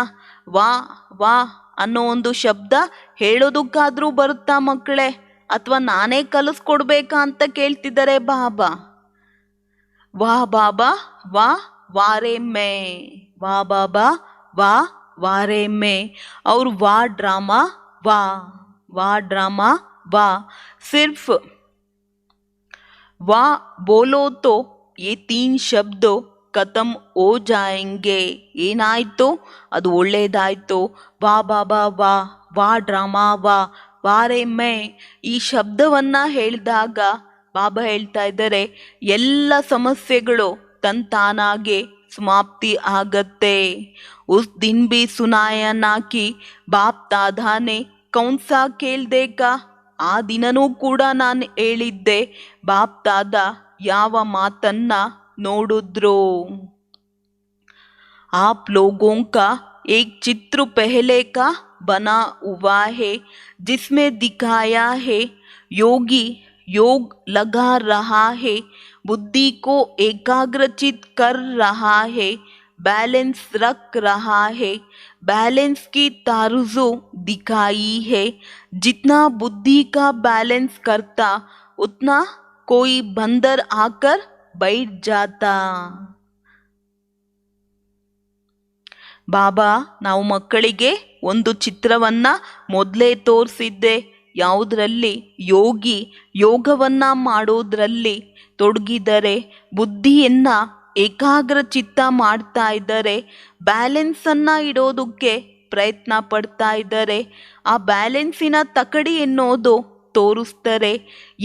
ವಾ ವಾ ಅನ್ನೋ ಒಂದು ಶಬ್ದ ಹೇಳೋದಕ್ಕಾದ್ರೂ ಬರುತ್ತಾ ಮಕ್ಕಳೇ, ಅಥವಾ ನಾನೇ ಕಲಿಸ್ಕೊಡ್ಬೇಕಾ ಅಂತ ಕೇಳ್ತಿದ್ದಾರೆ ಬಾಬಾ. ವಾ ಬಾಬಾ ವಾ ವಾರೆ ಮೇ, ವಾ ಬಾಬಾ ವಾ ವಾರೆ ಮೇ. और वा ड्रामा वा, वा ड्रामा वा. सिर्फ वा बोलो तो ये 3 शब्दों ಖತಮ್ ಓ ಜಾಯೆಂಗೆ. ಏನಾಯ್ತು? ಅದು ಒಳ್ಳೇದಾಯ್ತು. ವಾ ಬಾಬಾ ವಾ, ವಾ ಡ್ರಾಮಾ ವಾ, ವಾರೆ ಮೇ. ಈ ಶಬ್ದವನ್ನ ಹೇಳಿದಾಗ ಬಾಬಾ ಹೇಳ್ತಾ ಇದ್ದಾರೆ, ಎಲ್ಲ ಸಮಸ್ಯೆಗಳು ತಂತಾನಾಗೆ ಸಮಾಪ್ತಿ ಆಗತ್ತೆ. ಉಸ್ ದಿನ್ ಬಿ ಸುನಾಯ ನಾಕಿ ಬಾಪ್ ದಾದಾನೆ ಕೌನ್ಸಾ ಕೇಳ್ದೇಕಾ. ಆ ದಿನನೂ ಕೂಡ ನಾನು ಹೇಳಿದ್ದೆ, ಬಾಪ್ ದಾದ ಯಾವ ಮಾತನ್ನ ನೋಡಿದ್ರು. आप लोगों का एक चित्र पहले का बना हुआ है जिसमें दिखाया है योगी योग लगा रहा है, बुद्धि को एकाग्रचित कर रहा है, बैलेंस रख रहा है, बैलेंस की तारुजो दिखाई है. जितना बुद्धि का बैलेंस करता उतना कोई बंदर आकर बैठ जाता. ಬಾಬಾ, ನಾವು ಮಕ್ಕಳಿಗೆ ಒಂದು ಚಿತ್ರವನ್ನ ಮೊದಲೇ ತೋರಿಸಿದ್ದೆ. ಯಾವುದರಲ್ಲಿ? ಯೋಗಿ ಯೋಗವನ್ನ ಮಾಡೋದ್ರಲ್ಲಿ ತೊಡಗಿದರೆ, ಬುದ್ಧಿಯನ್ನ ಏಕಾಗ್ರಚಿತ್ತ ಮಾಡ್ತಾ ಇದ್ದಾರೆ, ಬ್ಯಾಲೆನ್ಸನ್ನು ಇಡೋದಕ್ಕೆ ಪ್ರಯತ್ನ ಪಡ್ತಾ ಇದ್ದಾರೆ. ಆ ಬ್ಯಾಲೆನ್ಸಿನ ತಕಡಿ ಎನ್ನೋದು ತೋರಿಸ್ತಾರೆ.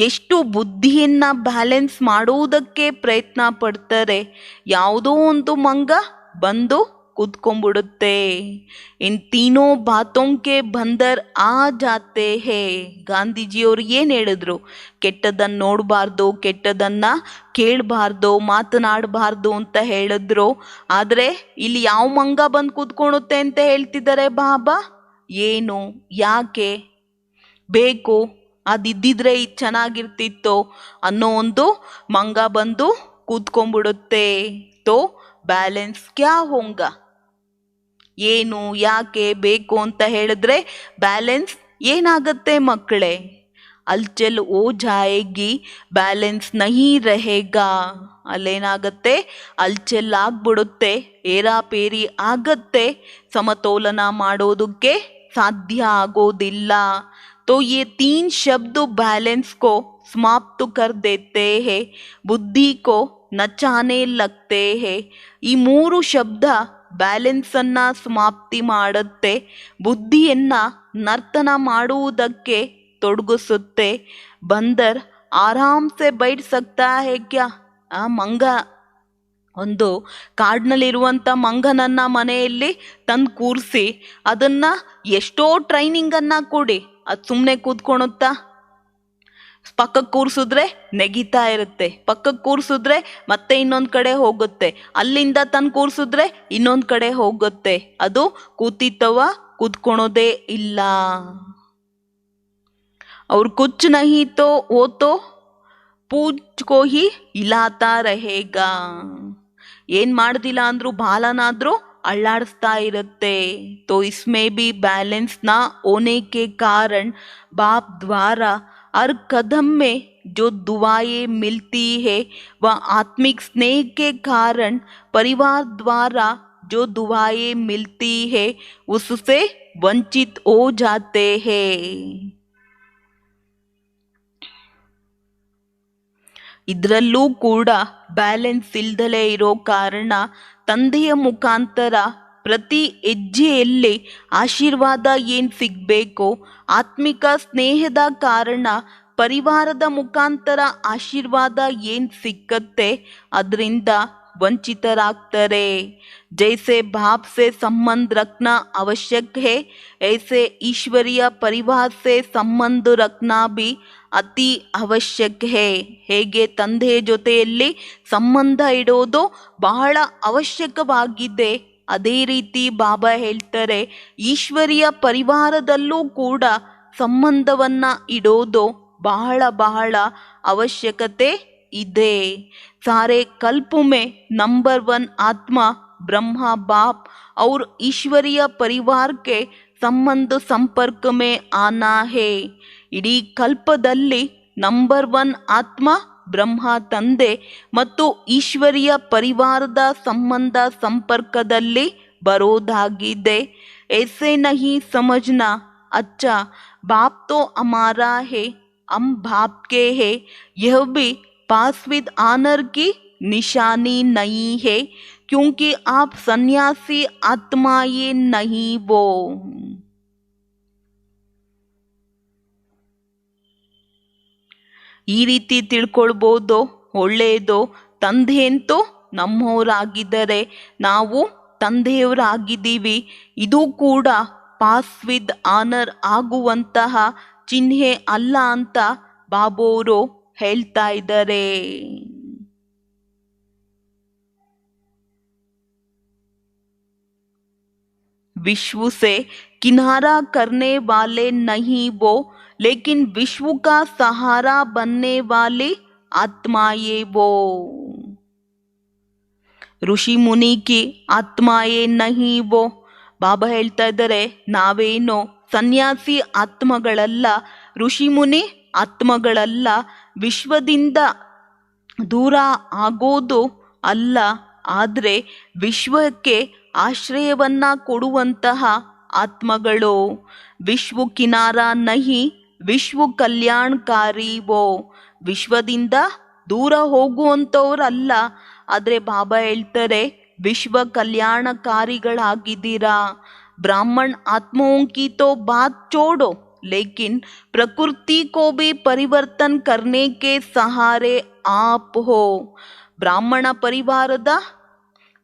ಎಷ್ಟು ಬುದ್ಧಿಯನ್ನು ಬ್ಯಾಲೆನ್ಸ್ ಮಾಡುವುದಕ್ಕೆ ಪ್ರಯತ್ನ ಪಡ್ತಾರೆ, ಯಾವುದೋ ಒಂದು ಮಂಗ ಬಂದು ಕೂತ್ಕೊಂಡ್ಬಿಡುತ್ತೆ. ಇನ್ ತೀನೋ ಬಾತೋಂಕೆ ಬಂದರ್ ಆ ಜಾತೆ ಹೇ. ಗಾಂಧೀಜಿಯವರು ಏನು ಹೇಳಿದ್ರು? ಕೆಟ್ಟದನ್ನು ನೋಡಬಾರ್ದು, ಕೆಟ್ಟದನ್ನು ಕೇಳಬಾರ್ದು, ಮಾತನಾಡಬಾರ್ದು ಅಂತ ಹೇಳಿದ್ರು. ಆದರೆ ಇಲ್ಲಿ ಯಾವ ಮಂಗ ಬಂದು ಕೂತ್ಕೊಳುತ್ತೆ ಅಂತ ಹೇಳ್ತಿದ್ದಾರೆ ಬಾಬಾ? ಏನು, ಯಾಕೆ ಬೇಕು, ಅದಿದ್ದಿದ್ರೆ ಇದು ಚೆನ್ನಾಗಿರ್ತಿತ್ತು ಅನ್ನೋ ಒಂದು ಮಂಗ ಬಂದು ಕೂತ್ಕೊಂಡ್ಬಿಡುತ್ತೆ. ತೋ ಬ್ಯಾಲೆನ್ಸ್ ಕ್ಯಾ ಹೋಂಗ? ಏನು, ಯಾಕೆ ಬೇಕು ಅಂತ ಹೇಳಿದ್ರೆ ಬ್ಯಾಲೆನ್ಸ್ ಏನಾಗತ್ತೆ ಮಕ್ಕಳೇ? ಅಲ್ಚಲ್ ಓ ಜಾಯೇಗಿ, ಬ್ಯಾಲೆನ್ಸ್ ನಹಿ रहेगा. ಅಲ್ಲೇನಾಗತ್ತೆ? ಅಲ್ಚಲ್ ಆಗ್ಬಿಡುತ್ತೆ, ಏರಾಪೇರಿ ಆಗತ್ತೆ, ಸಮತೋಲನ ಮಾಡೋದಕ್ಕೆ ಸಾಧ್ಯ ಆಗೋದಿಲ್ಲ. तो ये 3 शब्द बैलेंस को समाप्त कर देते हैं, बुद्धि को ನಚಾನೆ ಲಗ್ತೆ ಹೇ. ಈ 3 ಶಬ್ದ ಬ್ಯಾಲೆನ್ಸನ್ನ ಸಮಾಪ್ತಿ ಮಾಡುತ್ತೆ, ಬುದ್ಧಿಯನ್ನ ನರ್ತನ ಮಾಡುವುದಕ್ಕೆ ತೊಡಗಿಸುತ್ತೆ. ಬಂದರ್ ಆರಾಮ್ ಸೆ ಬೈಠ್ ಸಕ್ತಾ ಹೇ ಕ್ಯಾ? ಆ ಮಂಗ, ಒಂದು ಕಾಡಿನಲ್ಲಿರುವಂಥ ಮಂಗನನ್ನ ಮನೆಯಲ್ಲಿ ತಂದು ಕೂರಿಸಿ ಅದನ್ನ ಎಷ್ಟೋ ಟ್ರೈನಿಂಗನ್ನು ಕೊಡಿ, ಅದು ಸುಮ್ಮನೆ ಕೂತ್ಕೊಳುತ್ತಾ? ಪಕ್ಕಕ್ಕೆ ಕೂರಿಸಿದ್ರೆ ನೆಗಿತಾ ಇರುತ್ತೆ, ಪಕ್ಕಕ್ಕೆ ಕೂರಿಸಿದ್ರೆ ಮತ್ತೆ ಇನ್ನೊಂದು ಕಡೆ ಹೋಗುತ್ತೆ, ಅಲ್ಲಿಂದ ತಂದು ಕೂರಿಸಿದ್ರೆ ಇನ್ನೊಂದು ಕಡೆ ಹೋಗುತ್ತೆ. ಅದು ಕೂತಿತ್ತವ ಕೂತ್ಕೊಳೋದೇ ಇಲ್ಲ. ಅವ್ರು ಕುಚ್ ನಹಿ ತೋ ಓ ತೋ ಪೂಜ್ ಕೋ ಹಿ ಇಲಾತಾ ರಹೇಗಾ. ಏನು ಮಾಡ್ದಿಲ್ಲ ಅಂದ್ರೂ ಬಾಲನಾದ್ರೂ ಅಳ್ಳಾಡಿಸ್ತಾ ಇರುತ್ತೆ. ತೋ ಇಸ್ಮೇ ಬಿ ಬ್ಯಾಲೆನ್ಸ್ ನಾ ಹೋನೆ ಕೆ ಕಾರಣ ಬಾಪ್ ದ್ವಾರಾ हर कदम में जो दुआएं मिलती है वह आत्मिक स्नेह के कारण परिवार द्वारा जो दुआएं मिलती है उससे वंचित हो जाते हैं. ಇದರಲ್ಲೂ ಕೂಡ ಬ್ಯಾಲೆನ್ಸ್ ಇಲ್ದಲೇ ಇರೋ ಕಾರಣ ತಂದೆಯ ಮುಖಾಂತರ ಪ್ರತಿ ಹೆಜ್ಜೆಯಲ್ಲಿ ಆಶೀರ್ವಾದ ಏನು ಸಿಗಬೇಕು, ಆತ್ಮಿಕ ಸ್ನೇಹದ ಕಾರಣ ಪರಿವಾರದ ಮುಖಾಂತರ ಆಶೀರ್ವಾದ ಏನು ಸಿಕ್ಕತ್ತೆ ಅದರಿಂದ ವಂಚಿತರಾಗ್ತಾರೆ. जैसे बाप से संबंध रखना आवश्यक है ऐसे ईश्वरीय परिवार से संबंध रखना भी ಅತಿ ಅವಶ್ಯಕ ಹೇ. ಹೇಗೆ ತಂದೆಯ ಜೊತೆಯಲ್ಲಿ ಸಂಬಂಧ ಇಡೋದು ಬಹಳ ಅವಶ್ಯಕವಾಗಿದೆ, ಅದೇ ರೀತಿ ಬಾಬಾ ಹೇಳ್ತಾರೆ ಈಶ್ವರಿಯ ಪರಿವಾರದಲ್ಲೂ ಕೂಡ ಸಂಬಂಧವನ್ನು ಇಡೋದು ಬಹಳ ಬಹಳ ಅವಶ್ಯಕತೆ ಇದೆ. सारे कल्प में नंबर 1 आत्मा ब्रह्मा बाप और ईश्वरीय परिवार के संबंध संपर्क में आना है. ಇಡೀ ಕಲ್ಪದಲ್ಲಿ ನಂಬರ್ 1 ಆತ್ಮ ಬ್ರಹ್ಮ ತಂದೆ ಮತ್ತು ಈಶ್ವರಿಯ ಪರಿವಾರದ ಸಂಬಂಧ ಸಂಪರ್ಕದಲ್ಲಿ ಬರೋದಾಗಿದೆ. ऐसे नहीं समझना अच्छा बाप तो हमारा है हम बाप के है, यह भी पास विद आनर की निशानी नहीं है, क्योंकि आप सन्यासी आत्मा ये नहीं वो। ಈ ರೀತಿ ತಿಳ್ಕೊಳ್ಬೋದು, ಒಳ್ಳೆಯದು. ತಂದೆ ಅಂತೂ ನಮ್ಮವರಾಗಿದ್ದರೆ ನಾವು ತಂದೆಯವರಾಗಿದ್ದೀವಿ. ಇದು ಕೂಡ ಪಾಸ್ ವಿತ್ ಆನರ್ ಆಗುವಂತಹ ಚಿಹ್ನೆ ಅಲ್ಲ ಅಂತ ಬಾಬೋರು ಹೇಳ್ತಾ ಇದ್ದಾರೆ. विश्व से किनारा करने वाले नहीं वो, लेकिन विश्व का सहारा बनने वाली आत्माएं वो। ಋಷಿ ಮುನಿ ಕಿ ಆತ್ಮಾಯೇ ನಹಿ ವೋ. ಬಾಬಾ ಹೇಳ್ತಾ ಇದ್ದಾರೆ, ನಾವೇನೋ ಸನ್ಯಾಸಿ ಆತ್ಮಗಳಲ್ಲ, ಋಷಿ ಮುನಿ ಆತ್ಮಗಳಲ್ಲ. ವಿಶ್ವದಿಂದ ದೂರ ಆಗೋದು ಅಲ್ಲ, ಆದರೆ ವಿಶ್ವಕ್ಕೆ ಆಶ್ರಯವನ್ನ ಕೊಡುವಂತಹ ಆತ್ಮಗಳು. ವಿಶ್ವ ಕಿನಾರ ನಹಿ ವಿಶ್ವ ಕಲ್ಯಾಣಕಾರಿ ವೋ. ವಿಶ್ವದಿಂದ ದೂರ ಹೋಗುವಂಥವ್ರಲ್ಲ, ಆದರೆ ಬಾಬಾ ಹೇಳ್ತಾರೆ ವಿಶ್ವ ಕಲ್ಯಾಣಕಾರಿಗಳಾಗಿದ್ದೀರಾ. ಬ್ರಾಹ್ಮಣ आत्माओं की तो बात छोड़ो, लेकिन प्रकृति को भी परिवर्तन करने के सहारे आप हो. ಬ್ರಾಹ್ಮಣ ಪರಿವಾರದ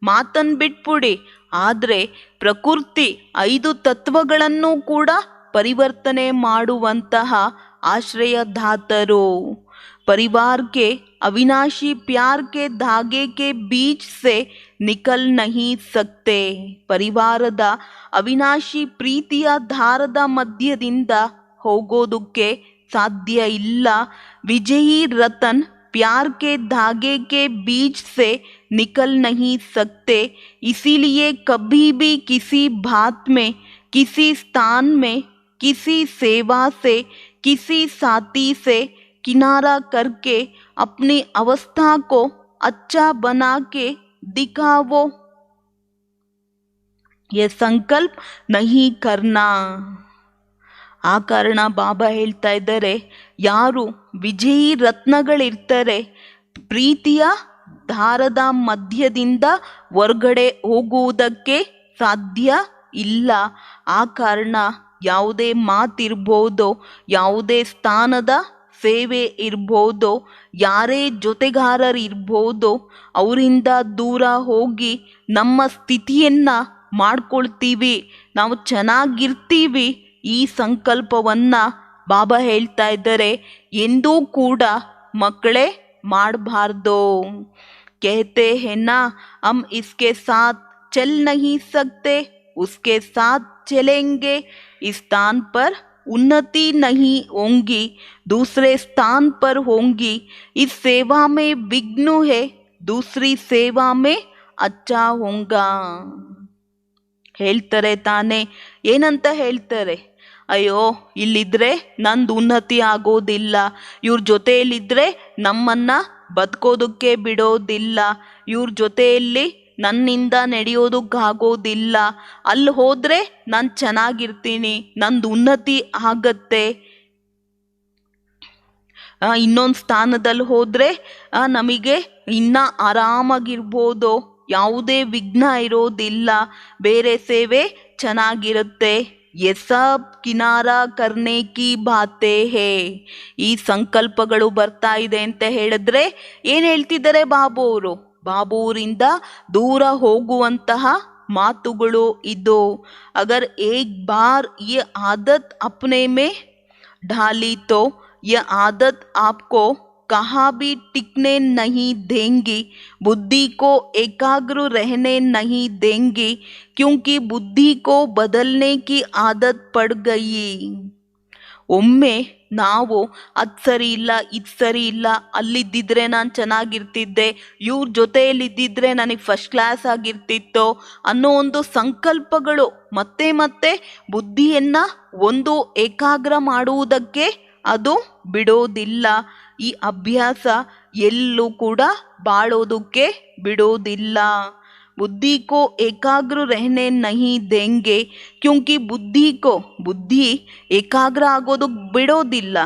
ಮಾತನ್ನು ಬಿಟ್ಬಿಡಿ, ಆದರೆ ಪ್ರಕೃತಿ 5 ತತ್ವಗಳನ್ನು ಕೂಡ ಪರಿವರ್ತನೆ ಮಾಡುವಂತಹ ಆಶ್ರಯದಾತರು. परिवार के अविनाशी प्यार के धागे के बीच से निकल नहीं सकते. ಪರಿವಾರದ ಅವಿನಾಶಿ ಪ್ರೀತಿಯ ದಾರದ ಮಧ್ಯದಿಂದ ಹೋಗೋದಕ್ಕೆ ಸಾಧ್ಯ ಇಲ್ಲ. ವಿಜಯಿ ರತನ್ प्यार के धागे के बीच से निकल नहीं सकते. इसीलिए कभी भी किसी बात में, किसी स्थान में, किसी सेवा से, किसी साथी से किनारा करके अपनी अवस्था को अच्छा बना के दिखाओ, ये संकल्प नहीं करना. ಆ ಕಾರಣ ಬಾಬಾ ಹೇಳ್ತಾ ಇದ್ದಾರೆ, ಯಾರು ವಿಜಯಿ ರತ್ನಗಳಿರ್ತಾರೆ, ಪ್ರೀತಿಯ ದಾರದ ಮಧ್ಯದಿಂದ ಹೊರಗಡೆ ಹೋಗುವುದಕ್ಕೆ ಸಾಧ್ಯ ಇಲ್ಲ. ಆ ಕಾರಣ ಯಾವುದೇ ಮಾತಿರ್ಬೋದು, ಯಾವುದೇ ಸ್ಥಾನದ ಸೇವೆ ಇರ್ಬೋದು, ಯಾರೇ ಜೊತೆಗಾರರಿರ್ಬೋದು, ಅವರಿಂದ ದೂರ ಹೋಗಿ ನಮ್ಮ ಸ್ಥಿತಿಯನ್ನು ಮಾಡ್ಕೊಳ್ತೀವಿ, ನಾವು ಚೆನ್ನಾಗಿರ್ತೀವಿ. ಈ ಸಂಕಲ್ಪವನ್ನು ಬಾಬಾ ಹೇಳ್ತಾ ಇದ್ದಾರೆ, ಎಂದೂ ಕೂಡ ಮಕ್ಕಳೇ ಮಾಡಬಾರ್ದು. कहते हैं ना, हम इसके साथ चल नहीं सकते, उसके साथ चलेंगे. इस स्थान पर उन्नति नहीं होंगी, दूसरे स्थान पर होंगी. इस सेवा में विघ्न है, दूसरी सेवा में अच्छा होगा. ಹೇಳ್ತಾರೆ ತಾನೇ. ಏನಂತ ಹೇಳ್ತಾರೆ? ಅಯ್ಯೋ, ಇಲ್ಲಿದ್ರೆ ನಂದು ಉನ್ನತಿ ಆಗೋದಿಲ್ಲ, ಇವ್ರ ಜೊತೆಯಲ್ಲಿದ್ದರೆ ನಮ್ಮನ್ನು ಬದುಕೋದಕ್ಕೆ ಬಿಡೋದಿಲ್ಲ, ಇವ್ರ ಜೊತೆಯಲ್ಲಿ ನನ್ನಿಂದ ನಡೆಯೋದಕ್ಕಾಗೋದಿಲ್ಲ, ಅಲ್ಲಿ ಹೋದರೆ ನಾನು ಚೆನ್ನಾಗಿರ್ತೀನಿ, ನಂದು ಉನ್ನತಿ ಆಗತ್ತೆ, ಇನ್ನೊಂದು ಸ್ಥಾನದಲ್ಲಿ ಹೋದರೆ ನಮಗೆ ಇನ್ನೂ ಆರಾಮಾಗಿರ್ಬೋದು, ಯಾವುದೇ ವಿಘ್ನ ಇರೋದಿಲ್ಲ, ಬೇರೆ ಸೇವೆ ಚೆನ್ನಾಗಿರುತ್ತೆ. ये सब किनारा करने की बातें है. ಈ ಸಂಕಲ್ಪಗಳು ಬರ್ತಾ ಇದೆ ಅಂತ ಹೇಳಿದ್ರೆ ಏನು ಹೇಳ್ತಿದ್ದಾರೆ ಬಾಬು ಅವರು? ಬಾಬುರಿಂದ ದೂರ ಹೋಗುವಂತಹ ಮಾತುಗಳು ಇದು. अगर एक बार ये आदत अपने में ढाली तो ये आदत आपको कहाँ भी टिकने नहीं देंगी, बुद्धि को एकाग्र रहने नहीं देंगी, क्योंकि बुद्धि को बदलने की आदत पड़ गई. ಒಮ್ಮೆ ನಾವು ಅದು ಸರಿ ಇಲ್ಲ, ಇದು ಸರಿ ಇಲ್ಲ, ಅಲ್ಲಿದ್ದಿದ್ರೆ ನಾನು ಚೆನ್ನಾಗಿರ್ತಿದ್ದೆ, ಇವ್ರ ಜೊತೆಯಲ್ಲಿದ್ದಿದ್ರೆ ನನಗೆ ಫಸ್ಟ್ ಕ್ಲಾಸ್ ಆಗಿರ್ತಿತ್ತು ಅನ್ನೋ ಒಂದು ಸಂಕಲ್ಪಗಳು ಮತ್ತೆ ಮತ್ತೆ ಬುದ್ಧಿಯನ್ನು ಒಂದು ಏಕಾಗ್ರ ಮಾಡುವುದಕ್ಕೆ ಅದು ಬಿಡೋದಿಲ್ಲ. ಈ ಅಭ್ಯಾಸ ಎಲ್ಲೂ ಕೂಡ ಬಾಳೋದಕ್ಕೆ ಬಿಡೋದಿಲ್ಲ. बुद्धि को एकाग्र रहने नहीं देंगे, क्योंकि ಬುದ್ಧಿ ಏಕಾಗ್ರ ಆಗೋದಕ್ಕೆ ಬಿಡೋದಿಲ್ಲ.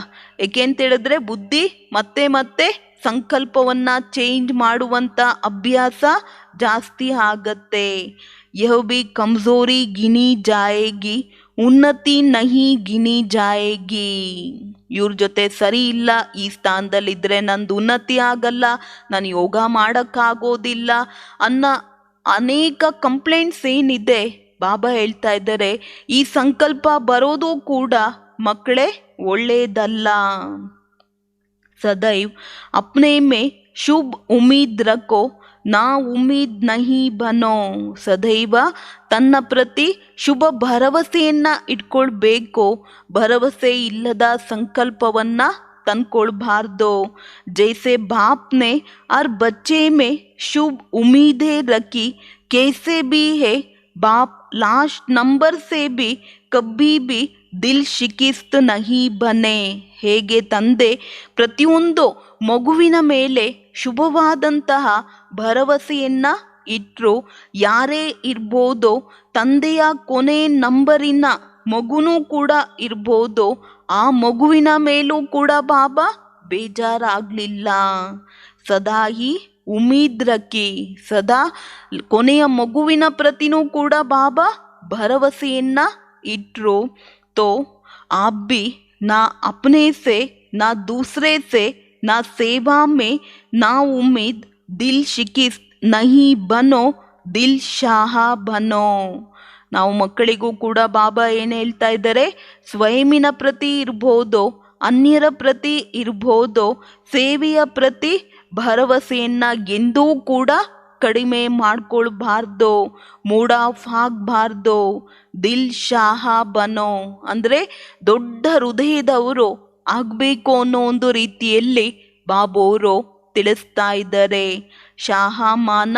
ಏಕೆ ಅಂತ ಹೇಳಿದ್ರೆ ಬುದ್ಧಿ ಮತ್ತೆ ಮತ್ತೆ ಸಂಕಲ್ಪವನ್ನು ಚೇಂಜ್ ಮಾಡುವಂಥ ಅಭ್ಯಾಸ ಜಾಸ್ತಿ ಆಗತ್ತೆ. ಯಹ ಬಿ ಕಮ್ಜೋರಿ ಗಿನಿ ಜಾಯೇಗಿ, ಉನ್ನತಿ ನಹಿ ಗಿನಿ ಜಾಯೇಗಿ. ಇವ್ರ ಜೊತೆ ಸರಿ ಇಲ್ಲ, ಈ ಸ್ಥಾನದಲ್ಲಿದ್ದರೆ ನಂದು ಉನ್ನತಿ ಆಗಲ್ಲ, ನಾನು ಯೋಗ ಮಾಡೋಕ್ಕಾಗೋದಿಲ್ಲ ಅನ್ನೋ ಅನೇಕ ಕಂಪ್ಲೇಂಟ್ಸ್ ಏನಿದೆ, ಬಾಬಾ ಹೇಳ್ತಾ ಇದ್ದಾರೆ ಈ ಸಂಕಲ್ಪ ಬರೋದು ಕೂಡ ಮಕ್ಕಳೇ ಒಳ್ಳೆಯದಲ್ಲ. सदैव अपने में शुभ उम्मीद रखो, ನಾ ಉಮ್ಮೀದ್ ನಹಿ ಬನೋ. ಸದೈವ ತನ್ನ ಪ್ರತಿ ಶುಭ ಭರವಸೆಯನ್ನ ಇಟ್ಕೊಳ್ಬೇಕು, ಭರವಸೆ ಇಲ್ಲದ ಸಂಕಲ್ಪವನ್ನ ತಂದ್ಕೊಳ್ಬಾರ್ದು. ಜೈಸೆ ಬಾಪ್ನೆ ಹರ್ ಬಚ್ಚೆ ಮೇ ಶುಭ ಉಮ್ಮೀದೇ ರಖಿ, कैसे भी है बाप लास्ट नंबर से भी कभी भी ದಿಲ್ ಶಿಕಿಸ್ತ್ ನಹಿ ಬನೆ. ಹೇಗೆ ತಂದೆ ಪ್ರತಿಯೊಂದು ಮಗುವಿನ ಮೇಲೆ ಶುಭವಾದಂತಹ ಭರವಸೆಯನ್ನ ಇಟ್ಟರು, ಯಾರೇ ಇರ್ಬೋದು, ತಂದೆಯ ಕೊನೆ ನಂಬರಿನ ಮಗುನೂ ಕೂಡ ಇರ್ಬೋದು, ಆ ಮಗುವಿನ ಮೇಲೂ ಕೂಡ ಬಾಬಾ ಬೇಜಾರಾಗಲಿಲ್ಲ. ಸದಾ ಹಿ ಉಮ್ಮೀದ್ ರಖಿ, ಸದಾ ಕೊನೆಯ ಮಗುವಿನ ಪ್ರತಿನೂ ಕೂಡ ಬಾಬಾ ಭರವಸೆಯನ್ನ ಇಟ್ರು. तो आप भी ना अपने से ना दूसरे से ना सेवा में ना उम्मीद दिल शिकिस्त नहीं बनो, ದಿಲ್ ಶಾಹ ಬನೋ. ನಾವು ಮಕ್ಕಳಿಗೂ ಕೂಡ ಬಾಬಾ ಏನು ಹೇಳ್ತಾ ಇದ್ದಾರೆ, ಸ್ವಯಂನ ಪ್ರತಿ ಇರ್ಬೋದು, ಅನ್ಯರ ಪ್ರತಿ ಇರ್ಬೋದು, ಸೇವೆಯ ಪ್ರತಿ ಭರವಸೆಯನ್ನ ಎಂದೂ ಕೂಡ ಕಡಿಮೆ ಮಾಡ್ಕೊಳ್ಬಾರ್ದು, ಮೂಡ್ ಆಫ್ ಆಗಬಾರ್ದು. ದಿಲ್ ಶಾಹ ಬನೋ ಅಂದರೆ ದೊಡ್ಡ ಹೃದಯದವರು ಆಗಬೇಕು ಅನ್ನೋ ಒಂದು ರೀತಿಯಲ್ಲಿ ಬಾಬೋರು ತಿಳಿಸ್ತಾ ಇದ್ದಾರೆ. ಶಾಹ ಮಾನ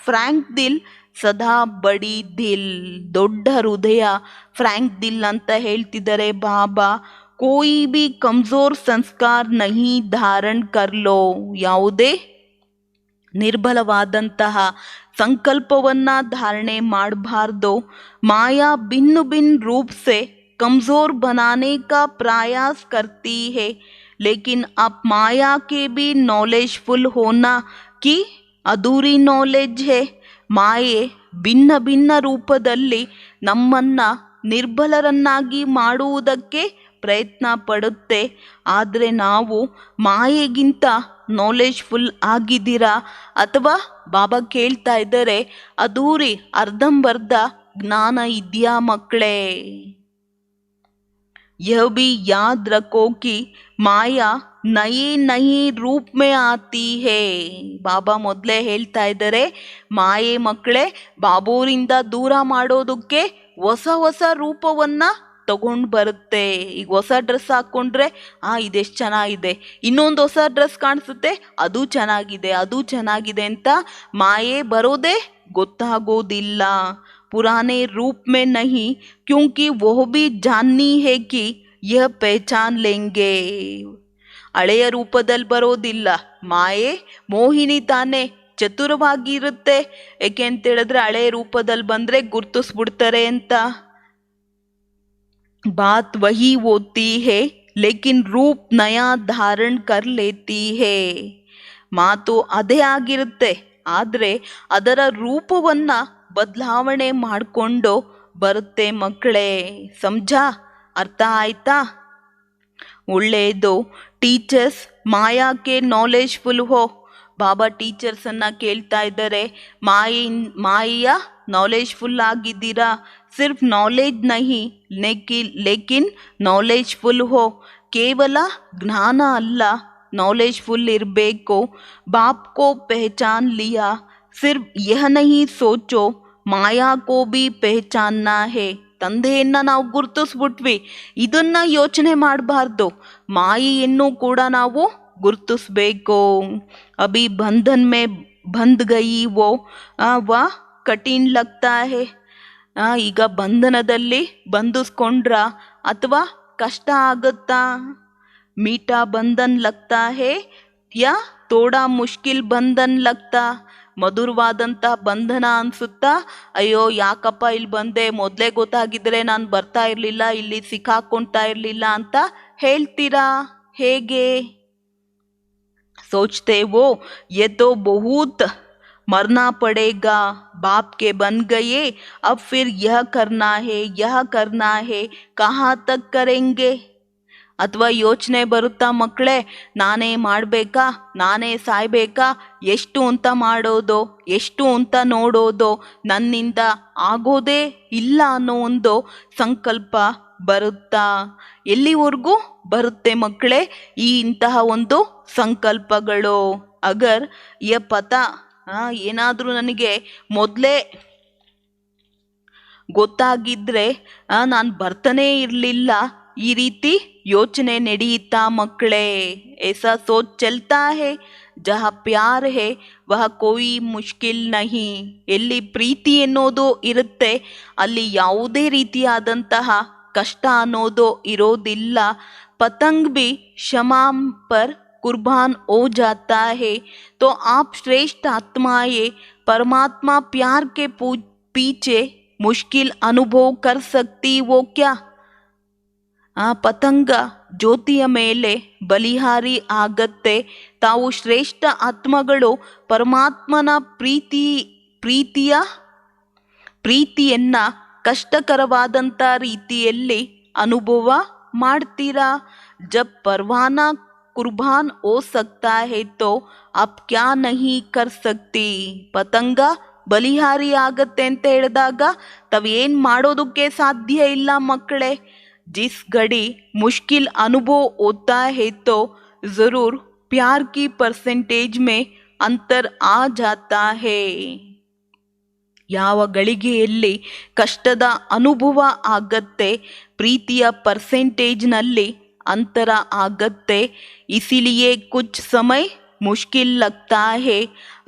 ಫ್ರ್ಯಾಂಕ್ ದಿಲ್, ಸದಾ ಬಡಿ ದಿಲ್, ದೊಡ್ಡ ಹೃದಯ ಫ್ರ್ಯಾಂಕ್ ದಿಲ್ ಅಂತ ಹೇಳ್ತಿದ್ದಾರೆ ಬಾಬಾ. ಕೋಯಿ ಬಿ ಕಮ್ಜೋರ್ ಸಂಸ್ಕಾರ ನಹಿ ಧಾರಣ್ ಕರ್ಲೋ, ಯಾವುದೇ ನಿರ್ಬಲವಾದಂತಹ ಸಂಕಲ್ಪವನ್ನ ಧಾರಣೆ ಮಾಡಬಾರ್ದು. ಮಾಯಾ ಭಿन्न ಭಿನ್ನ रूप से कमजोर बनाने का प्रयास करती है, लेकिन आप माया के भी नॉलेजफुल होना कि अधूरी नॉलेज है. ಮಾಯೆ ಭಿನ್ನ ಭಿನ್ನ ರೂಪದಲ್ಲಿ ನಮ್ಮನ್ನ ನಿರ್ಬಲರನ್ನಾಗಿ ಮಾಡುವುದಕ್ಕೆ ಪ್ರಯತ್ನ ಪಡುತ್ತೆ. ಆದರೆ ನಾವು ಮಾಯೆಗಿಂತ ನಾಲೆಜ್ಫುಲ್ ಆಗಿದ್ದೀರಾ ಅಥವಾ ಬಾಬಾ ಕೇಳ್ತಾ ಇದ್ದಾರೆ ಅಧೂರಿ ಅರ್ಧಂಬರ್ಧ ಜ್ಞಾನ ಇದೆಯಾ ಮಕ್ಕಳೇ. यह भी याद रखो कि ಮಾಯಾ ನಯೇ ನಯೇ ರೂಪ್ ಮೇ ಆತಿ ಹೇ. ಬಾಬಾ ಮೊದಲೇ ಹೇಳ್ತಾ ಇದ್ದಾರೆ ಮಾಯೆ ಮಕ್ಕಳೇ ಬಾಬೋರಿಂದ ದೂರ ಮಾಡೋದಕ್ಕೆ ಹೊಸ ಹೊಸ ರೂಪವನ್ನ ತಗೊಂಡು ಬರುತ್ತೆ. ಈಗ ಹೊಸ ಡ್ರೆಸ್ ಹಾಕ್ಕೊಂಡ್ರೆ ಇದೆಷ್ಟು ಚೆನ್ನಾಗಿದೆ, ಇನ್ನೊಂದು ಹೊಸ ಡ್ರೆಸ್ ಕಾಣಿಸುತ್ತೆ, ಅದು ಚೆನ್ನಾಗಿದೆ, ಅದು ಚೆನ್ನಾಗಿದೆ ಅಂತ ಮಾಯೆ ಬರೋದೇ ಗೊತ್ತಾಗೋದಿಲ್ಲ. पुराने रूप में नहीं, क्योंकि वो भी जाननी है कि यह पहचान लेंगे. ಹಳೆಯ ರೂಪದಲ್ಲಿ ಬರೋದಿಲ್ಲ, ಮಾಯೆ ಮೋಹಿನಿ ತಾನೇ, ಚತುರವಾಗಿರುತ್ತೆ. ಏಕೆ ಅಂತ ಹೇಳಿದ್ರೆ ಹಳೆಯ ರೂಪದಲ್ಲಿ ಬಂದರೆ ಗುರ್ತಿಸ್ಬಿಡ್ತಾರೆ ಅಂತ. बात वही होती है लेकिन रूप नया धारण कर लेती है. ಮಾತು ಅದೇ ಆಗಿರುತ್ತೆ, ಆದರೆ ಅದರ ರೂಪವನ್ನ ಬದಲಾವಣೆ ಮಾಡಿಕೊಂಡು ಬರುತ್ತೆ ಮಕ್ಕಳೇ. ಸಮझा, ಅರ್ಥ ಆಯ್ತಾ? ಒಳ್ಳೆಯದು. ಟೀಚರ್ಸ್ ಮಾಯಾಕ್ಕೆ ನಾಲೆಜ್ಫುಲ್ ಹೋ. ಬಾಬಾ ಟೀಚರ್ಸನ್ನು ಕೇಳ್ತಾ ಇದ್ದಾರೆ ಮಾಯೆಯ ನಾಲೆಜ್ಫುಲ್ ಆಗಿದ್ದೀರಾ. ಸಿರ್ಫ್ ನಾಲೆಜ್ ನಹಿ ಲೇಕಿನ್ ನಾಲೆಜ್ಫುಲ್ ಹೋ. ಕೇವಲ ಜ್ಞಾನ ಅಲ್ಲ, ನಾಲೆಜ್ಫುಲ್ ಇರಬೇಕು. ಬಾಪ್ ಕೋ ಪಹಚಾನ್ ಲಿಯಾ, ಸಿರ್ಫ್ ಯಹ ನಹಿ ಸೋಚೋ ಮಾಯಾ ಕೋ ಬಿ ಪಹಚಾನ್ನ ಹೇ. ತಂದೆಯನ್ನ ನಾವು ಗುರ್ತಿಸ್ಬಿಟ್ವಿ, ಇದನ್ನ ಯೋಚನೆ ಮಾಡಬಾರ್ದು, ಮಾಯೆಯನ್ನು ಕೂಡ ನಾವು ಗುರ್ತಿಸ್ಬೇಕು. ಅಭಿ ಬಂಧನ್ ಮೇ ಬಂದ್ ಗಯಿ ವ ಕಠಿಣ್ ಲಗ್ತಾ ಹೇ. ಈಗ ಬಂಧನದಲ್ಲಿ ಬಂಧಿಸ್ಕೊಂಡ್ರ ಅಥವಾ ಕಷ್ಟ ಆಗುತ್ತಾ? ಮೀಠಾ ಬಂಧನ್ ಲಗ್ತಾ ಹೇ ಯಾ ತೋಡಾ ಮುಷ್ಕಿಲ್ ಬಂಧನ್ ಲಗ್ತಾ. ಮಧುರವಾದಂಥ ಬಂಧನ ಅನಿಸುತ್ತಾ? ಅಯ್ಯೋ ಯಾಕಪ್ಪ ಇಲ್ಲಿ ಬಂದೆ, ಮೊದಲೇ ಗೊತ್ತಾಗಿದ್ರೆ ನಾನು ಬರ್ತಾ ಇರಲಿಲ್ಲ, ಇಲ್ಲಿ ಸಿಕ್ಕಾಕೊಳ್ತಾ ಇರಲಿಲ್ಲ ಅಂತ ಹೇಳ್ತೀರಾ? ಹೇಗೆ? सोचते वो ये तो बहुत मरना पड़ेगा, बाप के बन गए, अब फिर यह करना है, कहाँ तक करेंगे? ಅಥವಾ ಯೋಚನೆ ಬರುತ್ತಾ ಮಕ್ಕಳೇ, ನಾನೇ ಮಾಡಬೇಕಾ, ನಾನೇ ಸಾಯ್ಬೇಕಾ, ಎಷ್ಟು ಅಂತ ಮಾಡೋದು, ಎಷ್ಟು ಅಂತ ನೋಡೋದು, ನನ್ನಿಂದ ಆಗೋದೇ ಇಲ್ಲ ಅನ್ನೋ ಒಂದು ಸಂಕಲ್ಪ ಬರುತ್ತಾ? ಎಲ್ಲಿವರೆಗೂ ಬರುತ್ತೆ ಮಕ್ಕಳೇ ಈ ಇಂತಹ ಒಂದು ಸಂಕಲ್ಪಗಳು? ಅಗರ್ ಯ ಪತ ಏನಾದರೂ ನನಗೆ ಮೊದಲೇ ಗೊತ್ತಾಗಿದ್ರೆ ನಾನು ಬರ್ತಾನೇ ಇರಲಿಲ್ಲ, ಈ ರೀತಿ ಯೋಚನೆ ನಡೆಯುತ್ತಾ ಮಕ್ಕಳೇ? ऐसा सोच चलता है जहाँ प्यार है वह कोई ಮುಷ್ಕಿಲ್ ನಹಿ. ಎಲ್ಲಿ ಪ್ರೀತಿ ಎನ್ನೋದು ಇರುತ್ತೆ ಅಲ್ಲಿ ಯಾವುದೇ ರೀತಿಯಾದಂತಹ ಕಷ್ಟ ಅನ್ನೋದು ಇರೋದಿಲ್ಲ. ಪತಂಗ್ भी क्षमा पर कुर्बान हो जाता है, तो आप श्रेष्ठ आत्माएं परमात्मा प्यार के पीछे मुश्किल अनुभव कर सकती वो क्या? ಆ ಪತಂಗ ಜ್ಯೋತಿಯ ಮೇಲೆ ಬಲಿಹಾರಿ ಆಗತ್ತೆ. ತಾವು ಶ್ರೇಷ್ಠ ಆತ್ಮಗಳು ಪರಮಾತ್ಮನ ಪ್ರೀತಿಯನ್ನ ಕಷ್ಟಕರವಾದಂಥ ರೀತಿಯಲ್ಲಿ ಅನುಭವ ಮಾಡ್ತೀರಾ? ಜಬ್ ಪರ್ವಾನಾ ಕುರ್ಬಾನ್ ಹೋ ಸಕ್ತಾ ಹೈ ತೋ ಅಪ್ ಕ್ಯಾ ನಹಿ ಕರ್ ಸಕ್ತಿ. ಪತಂಗ ಬಲಿಹಾರಿ ಆಗತ್ತೆ ಅಂತ ಹೇಳಿದಾಗ ತಾವೇನು ಮಾಡೋದಕ್ಕೆ ಸಾಧ್ಯ ಇಲ್ಲ ಮಕ್ಕಳೇ. जिस घड़ी मुश्किल अनुभव होता है तो ज़रूर प्यार की परसेंटेज में अंतर आ जाता है. ಯಾವ ಗಳಿಗೆಯಲ್ಲಿ ಕಷ್ಟದ ಅನುಭವ ಆಗತ್ತೆ, ಪ್ರೀತಿಯ ಪರ್ಸೆಂಟೇಜ್ನಲ್ಲಿ ಅಂತರ ಆಗತ್ತೆ. इसीलिए कुछ समय मुश्किल लगता है,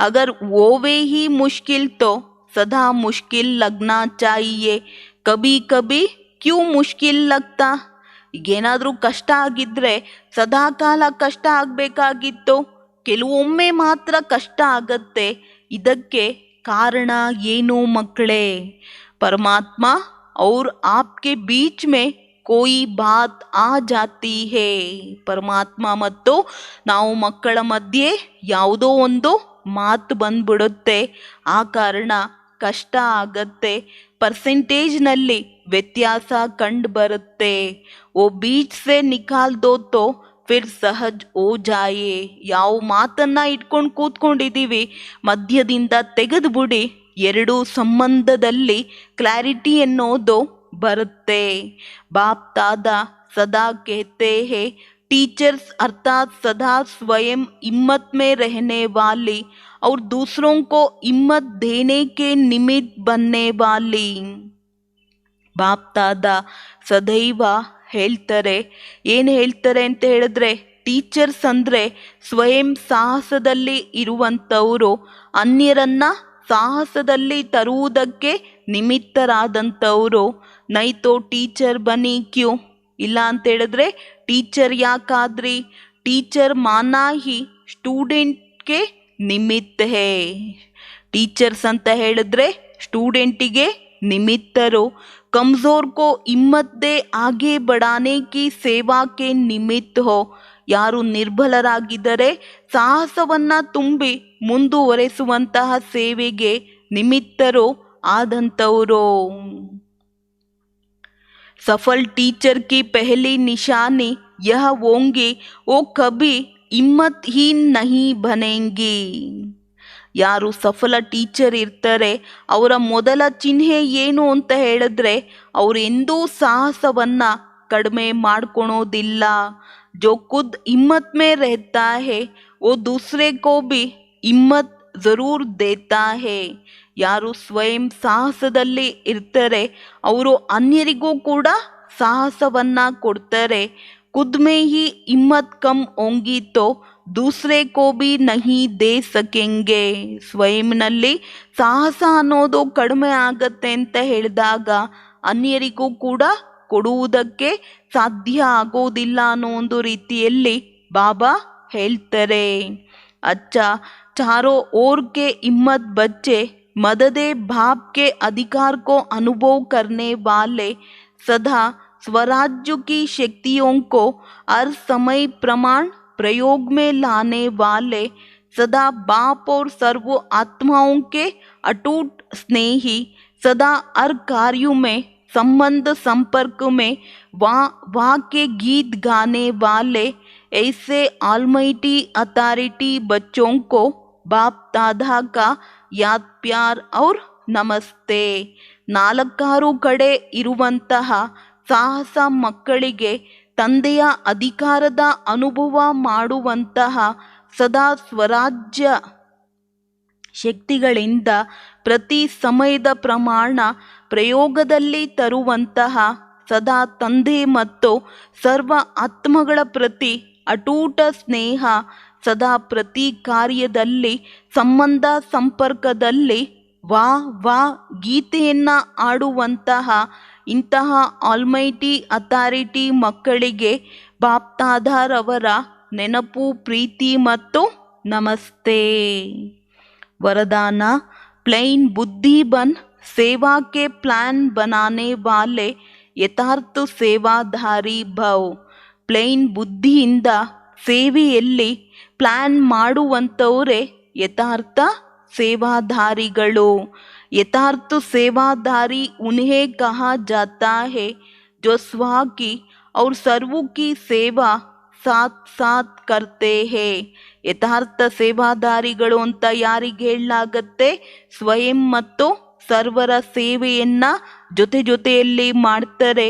अगर वो वे ही मुश्किल तो सदा मुश्किल लगना चाहिए. कभी कभी ಕ್ಯೂ ಮುಷ್ಕಿಲ್ ಲಗ್ತಾ? ಈಗೇನಾದರೂ ಕಷ್ಟ ಆಗಿದ್ರೆ ಸದಾ ಕಾಲ ಕಷ್ಟ ಆಗಬೇಕಾಗಿತ್ತು, ಕೆಲವೊಮ್ಮೆ ಮಾತ್ರ ಕಷ್ಟ ಆಗತ್ತೆ. ಇದಕ್ಕೆ ಕಾರಣ ಏನು ಮಕ್ಕಳೇ? ಪರಮಾತ್ಮ और आपके बीच में कोई बात आ जाती है. ಪರಮಾತ್ಮ ಮತ್ತು ನಾವು ಮಕ್ಕಳ ಮಧ್ಯೆ ಯಾವುದೋ ಒಂದು ಮಾತು ಬಂದ್ಬಿಡುತ್ತೆ, ಆ ಕಾರಣ ಕಷ್ಟ ಆಗತ್ತೆ. ಪರ್ಸೆಂಟೇಜ್ನಲ್ಲಿ ವ್ಯತ್ಯಾಸ ಕಂಡು ಬರುತ್ತೆ. ಓ ಬೀಚ್ ಸೆ ನಿಕಾಲ್ ದೋ ತೋ ಫಿರ್ ಸಹಜ್ ಓ ಜಾಯೆ. ಯಾವ ಮಾತನ್ನ ಇಟ್ಕೊಂಡು ಕೂತ್ಕೊಂಡಿದ್ದೀವಿ ಮಧ್ಯದಿಂದ ತೆಗೆದುಬಿಡಿ, ಎರಡೂ ಸಂಬಂಧದಲ್ಲಿ ಕ್ಲಾರಿಟಿ ಅನ್ನೋದು ಬರುತ್ತೆ. ಬಾಪ್ ದಾದಾ ಸದಾ कहते हैं टीचर्स अर्थात सदा स्वयं हिम्मत में रहने वाली और दूसरों को हिम्मत देने के निमित्त बनने वाली. ಬಾಪ್ ದಾದಾ ಸದೈವ ಹೇಳ್ತಾರೆ, ಏನು ಹೇಳ್ತಾರೆ ಅಂತ ಹೇಳಿದ್ರೆ, ಟೀಚರ್ಸ್ ಅಂದರೆ ಸ್ವಯಂ ಸಾಹಸದಲ್ಲಿ ಇರುವಂಥವರು, ಅನ್ಯರನ್ನ ಸಾಹಸದಲ್ಲಿ ತರುವುದಕ್ಕೆ ನಿಮಿತ್ತರಾದಂಥವರು. ನೈತೋ ಟೀಚರ್ ಬನ್ನಿ ಕ್ಯೂ, ಇಲ್ಲ ಅಂತ ಹೇಳಿದ್ರೆ ಟೀಚರ್ ಯಾಕಾದ್ರಿ? ಟೀಚರ್ ಮಾನಾ ಹಿ ಸ್ಟೂಡೆಂಟ್ಗೆ ನಿಮಿತ್ತ ಹೇ. ಟೀಚರ್ಸ್ ಅಂತ ಹೇಳಿದ್ರೆ ಸ್ಟೂಡೆಂಟಿಗೆ ನಿಮಿತ್ತರು. कमज़ोर को हिम्मत दे आगे बढ़ाने की सेवा के निमित्त हो. ಯಾರು ನಿರ್ಬಲರಾಗಿದ್ದರೆ ಸಾಹಸವನ್ನ ತುಂಬಿ ಮುಂದುವರೆಸುವಂತಹ ಸೇವೆಗೆ ನಿಮಿತ್ತರು ಆದಂಥವರು. सफल टीचर की पहली निशानी यह होंगी वो कभी हिम्मतहीन नहीं बनेंगी. ಯಾರು ಸಫಲ ಟೀಚರ್ ಇರ್ತಾರೆ ಅವರ ಮೊದಲ ಚಿಹ್ನೆ ಏನು ಅಂತ ಹೇಳಿದ್ರೆ ಅವರು ಎಂದೂ ಸಾಹಸವನ್ನ ಕಡಿಮೆ ಮಾಡ್ಕೊಳೋದಿಲ್ಲ. जो खुद हिम्मत में रहता है वो दूसरे को भी हिम्मत जरूर देता है. ಯಾರು ಸ್ವಯಂ ಸಾಹಸದಲ್ಲಿ ಇರ್ತಾರೆ ಅವರು ಅನ್ಯರಿಗೂ ಕೂಡ ಸಾಹಸವನ್ನ ಕೊಡ್ತಾರೆ. खुद में ही हिम्मत कम होंगी तो दूसरे को भी नहीं दे सकेंगे. ಸ್ವಯಂನಲ್ಲಿ ಸಾಹಸ ಅನ್ನೋದು ಕಡಿಮೆ ಆಗತ್ತೆ ಅಂತ ಹೇಳಿದಾಗ ಅನ್ಯರಿಗೂ ಕೂಡ ಕೊಡುವುದಕ್ಕೆ ಸಾಧ್ಯ ಆಗೋದಿಲ್ಲ ಅನ್ನೋ ಒಂದು ರೀತಿಯಲ್ಲಿ ಬಾಬಾ ಹೇಳ್ತಾರೆ. ಅಚ್ಚ चारों ओर के हिम्मत बच्चे मददे बाप के अधिकार को अनुभव करने वाले सदा स्वराज्य की शक्तियों को हर समय प्रमाण प्रयोग में लाने वाले, सदा बाप और सर्व आत्माओं के अटूट स्नेही, सदा हर कार्यों में संबंध संपर्क में वाह के गीत गाने वाले ऐसे ऑलमाइटी अथॉरिटी बच्चों को बाप दादा का याद प्यार और ನಮಸ್ತೆ. ನಾಲ್ಕಾರು ಕಡೆ ಇರುವಂತಹ ಸಾಹಸ ಮಕ್ಕಳಿಗೆ ತಂದೆಯ ಅಧಿಕಾರದ ಅನುಭವ ಮಾಡುವಂತಹ ಸದಾ ಸ್ವರಾಜ್ಯ ಶಕ್ತಿಗಳಿಂದ ಪ್ರತಿ ಸಮಯದ ಪ್ರಮಾಣ ಪ್ರಯೋಗದಲ್ಲಿ ತರುವಂತಹ ಸದಾ ತಂದೆ ಮತ್ತು ಸರ್ವ ಆತ್ಮಗಳ ಪ್ರತಿ ಅಟೂಟ ಸ್ನೇಹ, ಸದಾ ಪ್ರತಿ ಕಾರ್ಯದಲ್ಲಿ ಸಂಬಂಧ ಸಂಪರ್ಕದಲ್ಲಿ ವಾ ಗೀತೆಯನ್ನ ಆಡುವಂತಹ ಇಂತಹ ಆಲ್ಮೈಟಿ ಅಥಾರಿಟಿ ಮಕ್ಕಳಿಗೆ ಬಾಪ್ತಾದಾರವರ ನೆನಪು, ಪ್ರೀತಿ ಮತ್ತು ನಮಸ್ತೆ. वरदाना प्लेन बुद्धि बन सेवा के प्लान बनाने वाले ಯಥಾರ್ಥ ಸೇವಾಧಾರಿ ಭವ. ಪ್ಲೇನ್ ಬುದ್ಧಿಯಿಂದ ಸೇವೆಯಲ್ಲಿ ಪ್ಲಾನ್ ಮಾಡುವಂಥವರೇ ಯಥಾರ್ಥ ಸೇವಾಧಾರಿಗಳು. यथार्थ सेवाधारी उन्हें कहा जाता है जो स्व की और सर्व की सेवा साथ साथ करते हैं. ಯಥಾರ್ಥ ಸೇವಾಧಾರಿಗಳು ಅಂತ ಯಾರಿಗೆ ಹೇಳಲಾಗತ್ತೆ? ಸ್ವಯಂ ಮತ್ತು ಸರ್ವರ ಸೇವೆಯನ್ನ ಜೊತೆ ಜೊತೆಯಲ್ಲಿ ಮಾಡ್ತಾರೆ.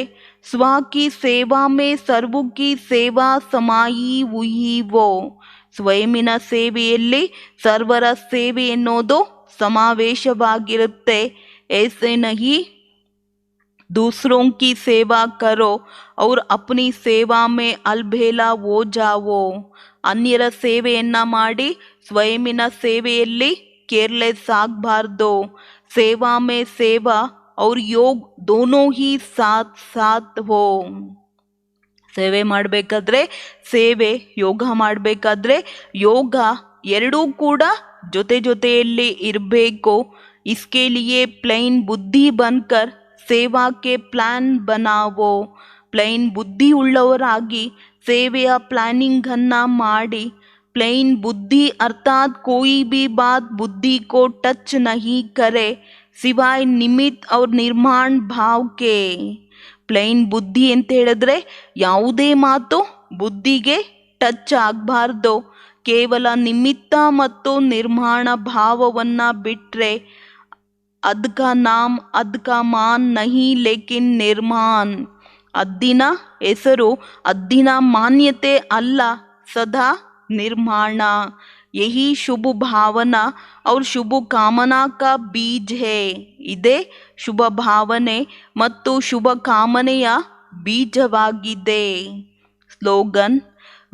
ಸ್ವ ಕಿ ಸೇವಾ ಮೇ ಸರ್ವ ಕಿ ಸೇವಾ ಸಮಾಯಿ ಹುಯಿ ವೋ. ಸ್ವಯಂನ ಸೇವೆಯಲ್ಲಿ ಸರ್ವರ ಸೇವೆ ಎನ್ನುವುದು ಸಮಾವೇಶವಾಗಿರುತ್ತೆ. ऐसे नहीं दूसरों की सेवा करो और अपनी सेवा में अलबेला हो जाओ. ಅನ್ಯರ ಸೇವೆಯನ್ನ ಮಾಡಿ ಸ್ವಯಂನ ಸೇವೆಯಲ್ಲಿ ಕೇರ್ಲೆಸ್ ಆಗಬಾರ್ದು. ಸೇವಾ ಮೇ ಸೇವಾ और योग दोनों ही साथ साथ हो. ಸೇವೆ ಮಾಡಬೇಕಾದ್ರೆ ಸೇವೆ, ಯೋಗ ಮಾಡಬೇಕಾದ್ರೆ ಯೋಗ ಎರಡೂ ಕೂಡ ಜೊತೆ ಜೊತೆಯಲ್ಲಿ ಇರಬೇಕು. इसके लिए प्लेन बुद्धि बनकर सेवा के प्लान बनावो. ಪ್ಲೇನ್ ಬುದ್ಧಿ ಉಳ್ಳವರಾಗಿ ಸೇವೆಯ ಪ್ಲಾನಿಂಗ್ ಅನ್ನ ಮಾಡಿ. प्लेन बुद्धि अर्थात कोई भी बात बुद्धि को टच नहीं करे सिवाय निमित्त और निर्माण भाव के. ಪ್ಲೇನ್ ಬುದ್ಧಿ ಅಂತ ಹೇಳಿದ್ರೆ ಯಾವುದೇ ಮಾತು ಬುದ್ಧಿಗೆ ಟಚ್ ಆಗಬಾರ್ದು. ಕೇವಲ ನಿಮಿತ್ತ ಮತ್ತು ನಿರ್ಮಾಣ ಭಾವವನ್ನ ಬಿಟ್ರೆ. ಅದ್ಕಾ ನಾಮ್ ಅದ್ಕಾ ಮಾನ್ ನಹಿ ಲೇಕಿನ್ ನಿರ್ಮಾನ್. ಅದ್ದಿನ ಹೆಸರು, ಅದ್ದಿನ ಮಾನ್ಯತೆ ಅಲ್ಲ, ಸದಾ ನಿರ್ಮಾಣ. ಯಹಿ ಶುಭ ಭಾವನಾ और ಶುಭ ಕಾಮನಾ ಕಾ ಬೀಜ್ ಹೇ. ಇದೇ ಶುಭ ಭಾವನೆ ಮತ್ತು ಶುಭ ಕಾಮನೆಯ ಬೀಜವಾಗಿದೆ. ಸ್ಲೋಗನ್: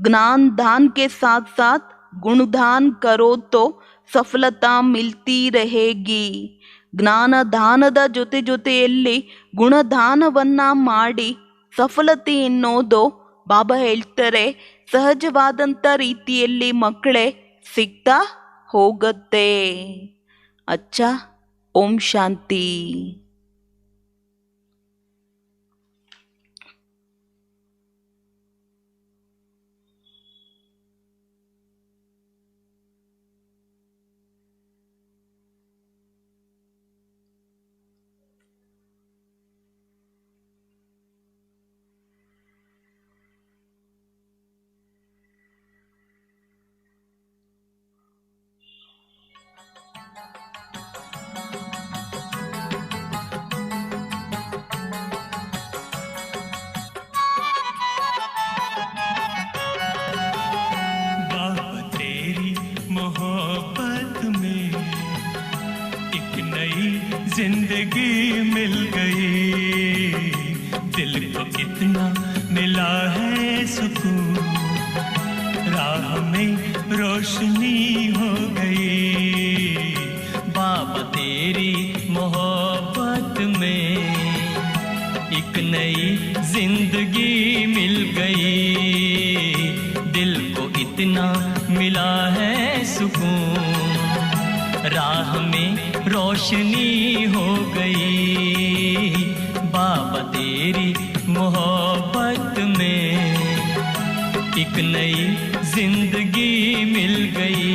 ज्ञान दान के साथ साथ गुणदान करो तो सफलता मिलती रहेगी. ಜ್ಞಾನ ದಾನದ ಜೊತೆ ಜೊತೆಯಲ್ಲಿ ಗುಣದಾನವನ್ನ ಮಾಡಿ ಸಫಲತೆ ಎನ್ನೋದು ಬಾಬಾ ಹೇಳ್ತಾರೆ ಸಹಜವಾದಂಥ ರೀತಿಯಲ್ಲಿ ಮಕ್ಕಳೇ ಸಿಗ್ತಾ ಹೋಗತ್ತೆ. ಅಚ್ಚ, ಓಂ ಶಾಂತಿ. जिंदगी मिल गई, दिल को इतना मिला है सुकून, राह में रोशनी हो गई. बाबा तेरी मोहब्बत में एक नई जिंदगी मिल गई, दिल को इतना मिला है सुकून, राह में रोशनी हो गई. बाबा तेरी मोहब्बत में एक नई जिंदगी मिल गई।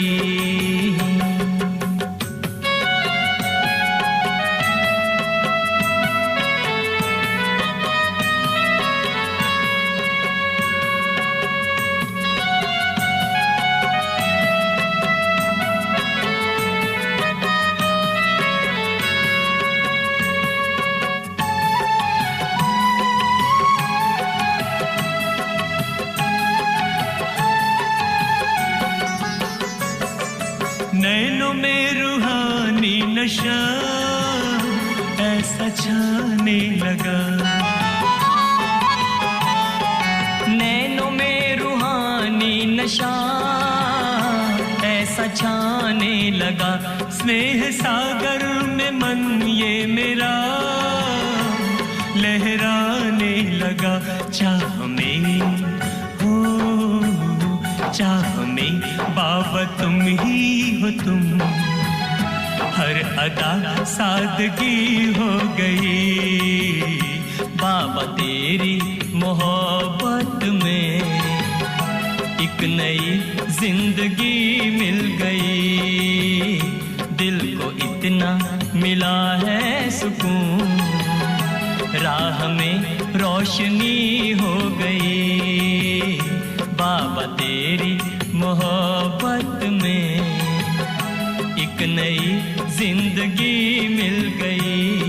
नैनों में रूहानी नशा ऐसा छाने लगा, नैनों में रूहानी नशा ऐसा छाने लगा। स्नेह सागर में मन ये मेरा लहराने लगा। चाह में हो, चाह में बाबा तुम ही हो तुम, हर अदा सादगी हो गई। बाबा तेरी मोहब्बत में एक नई जिंदगी मिल गई। दिल को इतना मिला है सुकून, राह में रोशनी हो गई। बाबा तेरी मोहब्बत में एक नई जिंदगी मिल गई।